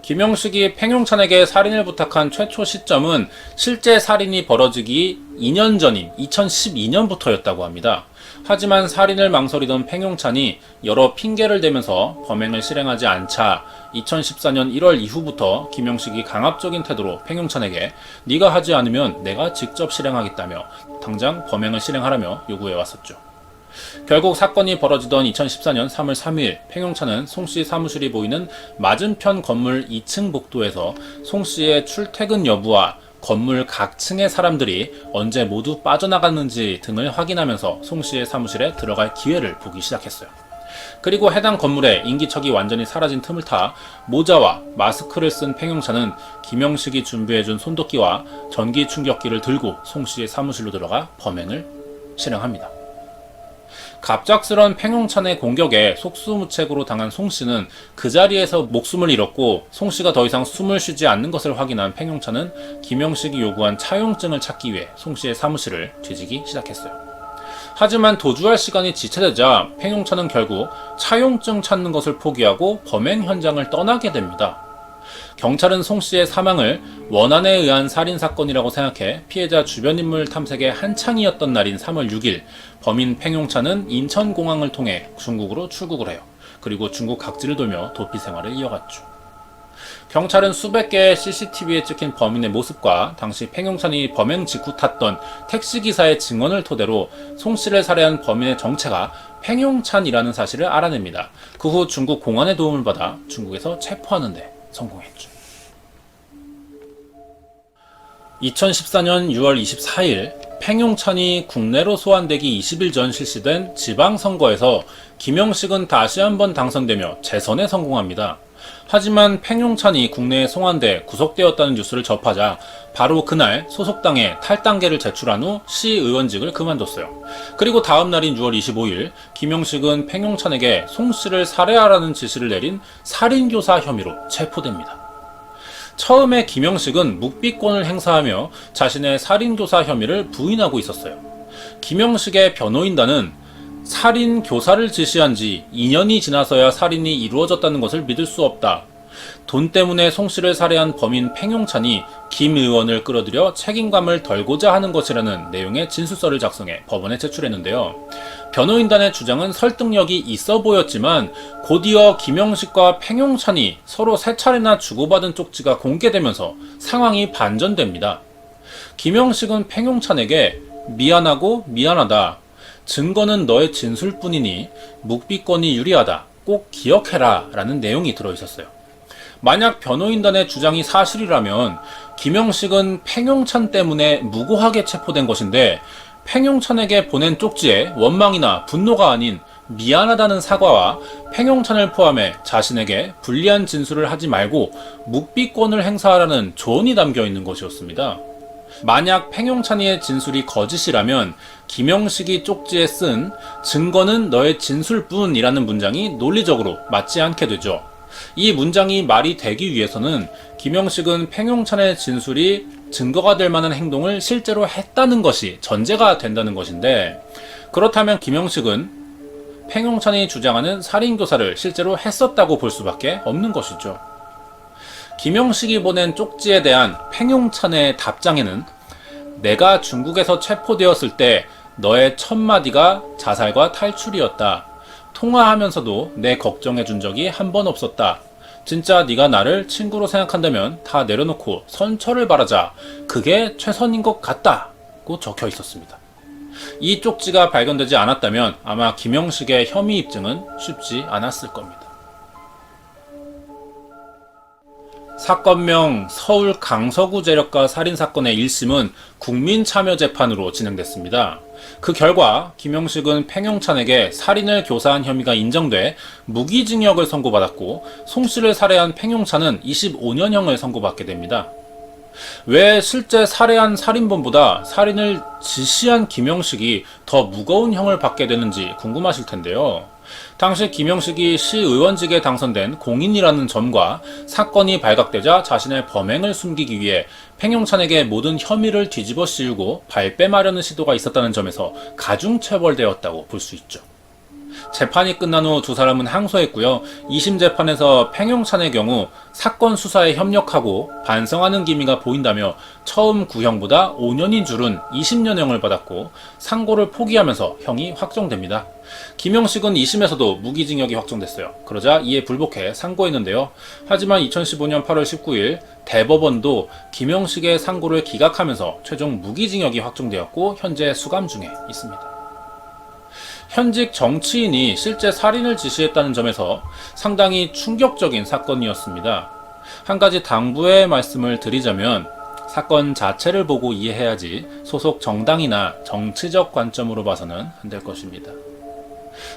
김영식이 팽용찬에게 살인을 부탁한 최초 시점은 실제 살인이 벌어지기 2년 전인 2012년부터였다고 합니다. 하지만 살인을 망설이던 팽용찬이 여러 핑계를 대면서 범행을 실행하지 않자 2014년 1월 이후부터 김영식이 강압적인 태도로 팽용찬에게 네가 하지 않으면 내가 직접 실행하겠다며 당장 범행을 실행하라며 요구해 왔었죠. 결국 사건이 벌어지던 2014년 3월 3일 팽용찬은 송씨 사무실이 보이는 맞은편 건물 2층 복도에서 송씨의 출퇴근 여부와 건물 각 층의 사람들이 언제 모두 빠져나갔는지 등을 확인하면서 송씨의 사무실에 들어갈 기회를 보기 시작했어요. 그리고 해당 건물에 인기척이 완전히 사라진 틈을 타 모자와 마스크를 쓴 팽용찬은 김영식이 준비해준 손도끼와 전기 충격기를 들고 송씨의 사무실로 들어가 범행을 실행합니다. 갑작스런 팽용찬의 공격에 속수무책으로 당한 송씨는 그 자리에서 목숨을 잃었고 송씨가 더 이상 숨을 쉬지 않는 것을 확인한 팽용찬은 김영식이 요구한 차용증을 찾기 위해 송씨의 사무실을 뒤지기 시작했어요. 하지만 도주할 시간이 지체되자 팽용찬은 결국 차용증 찾는 것을 포기하고 범행 현장을 떠나게 됩니다. 경찰은 송씨의 사망을 원한에 의한 살인사건이라고 생각해 피해자 주변 인물 탐색에 한창이었던 날인 3월 6일 범인 팽용찬은 인천공항을 통해 중국으로 출국을 해요. 그리고 중국 각지를 돌며 도피 생활을 이어갔죠. 경찰은 수백 개의 CCTV에 찍힌 범인의 모습과 당시 팽용찬이 범행 직후 탔던 택시기사의 증언을 토대로 송씨를 살해한 범인의 정체가 팽용찬이라는 사실을 알아냅니다. 그 후 중국 공안의 도움을 받아 중국에서 체포하는 데 성공했죠. 2014년 6월 24일 팽용찬이 국내로 소환되기 20일 전 실시된 지방선거에서 김영식은 다시 한번 당선되며 재선에 성공합니다. 하지만 팽용찬이 국내에 송환돼 구속되었다는 뉴스를 접하자 바로 그날 소속당에 탈당계를 제출한 후 시의원직을 그만뒀어요. 그리고 다음 날인 6월 25일 김영식은 팽용찬에게 송씨를 살해하라는 지시를 내린 살인교사 혐의로 체포됩니다. 처음에 김영식은 묵비권을 행사하며 자신의 살인교사 혐의를 부인하고 있었어요. 김영식의 변호인단은 살인교사를 지시한 지 2년이 지나서야 살인이 이루어졌다는 것을 믿을 수 없다. 돈 때문에 송씨를 살해한 범인 팽용찬이 김 의원을 끌어들여 책임감을 덜고자 하는 것이라는 내용의 진술서를 작성해 법원에 제출했는데요. 변호인단의 주장은 설득력이 있어 보였지만 곧이어 김영식과 팽용찬이 서로 3차례나 주고받은 쪽지가 공개되면서 상황이 반전됩니다. 김영식은 팽용찬에게 미안하고 미안하다. 증거는 너의 진술뿐이니 묵비권이 유리하다. 꼭 기억해라 라는 내용이 들어있었어요. 만약 변호인단의 주장이 사실이라면 김영식은 팽용찬 때문에 무고하게 체포된 것인데 팽용찬에게 보낸 쪽지에 원망이나 분노가 아닌 미안하다는 사과와 팽용찬을 포함해 자신에게 불리한 진술을 하지 말고 묵비권을 행사하라는 조언이 담겨 있는 것이었습니다. 만약 팽용찬이의 진술이 거짓이라면 김영식이 쪽지에 쓴 증거는 너의 진술뿐이라는 문장이 논리적으로 맞지 않게 되죠. 이 문장이 말이 되기 위해서는 김영식은 팽용찬의 진술이 증거가 될 만한 행동을 실제로 했다는 것이 전제가 된다는 것인데, 그렇다면 김영식은 팽용찬이 주장하는 살인교사를 실제로 했었다고 볼 수밖에 없는 것이죠. 김영식이 보낸 쪽지에 대한 팽용찬의 답장에는 내가 중국에서 체포되었을 때 너의 첫 마디가 자살과 탈출이었다. 통화하면서도 내 걱정해 준 적이 한 번 없었다. 진짜 네가 나를 친구로 생각한다면 다 내려놓고 선처를 바라자. 그게 최선인 것 같다고 적혀 있었습니다. 이 쪽지가 발견되지 않았다면 아마 김영식의 혐의 입증은 쉽지 않았을 겁니다. 사건명 서울 강서구 재력가 살인사건의 1심은 국민참여재판으로 진행됐습니다. 그 결과 김영식은 팽용찬에게 살인을 교사한 혐의가 인정돼 무기징역을 선고받았고, 송씨를 살해한 팽용찬은 25년형을 선고받게 됩니다. 왜 실제 살해한 살인범보다 살인을 지시한 김영식이 더 무거운 형을 받게 되는지 궁금하실 텐데요. 당시 김영식이 시의원직에 당선된 공인이라는 점과 사건이 발각되자 자신의 범행을 숨기기 위해 팽용찬에게 모든 혐의를 뒤집어 씌우고 발뺌하려는 시도가 있었다는 점에서 가중처벌되었다고 볼 수 있죠. 재판이 끝난 후 두 사람은 항소했고요. 2심 재판에서 팽용찬의 경우 사건 수사에 협력하고 반성하는 기미가 보인다며 처음 구형보다 5년인 줄은 20년형을 받았고, 상고를 포기하면서 형이 확정됩니다. 김영식은 2심에서도 무기징역이 확정됐어요. 그러자 이에 불복해 상고했는데요. 하지만 2015년 8월 19일 대법원도 김영식의 상고를 기각하면서 최종 무기징역이 확정되었고, 현재 수감 중에 있습니다. 현직 정치인이 실제 살인을 지시했다는 점에서 상당히 충격적인 사건이었습니다. 한 가지 당부의 말씀을 드리자면, 사건 자체를 보고 이해해야지 소속 정당이나 정치적 관점으로 봐서는 안 될 것입니다.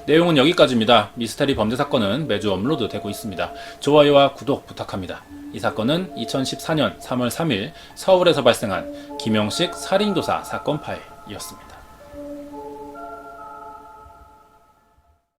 내용은 여기까지입니다. 미스테리 범죄 사건은 매주 업로드 되고 있습니다. 좋아요와 구독 부탁합니다. 이 사건은 2014년 3월 3일 서울에서 발생한 김영식 살인교사 사건 파일이었습니다.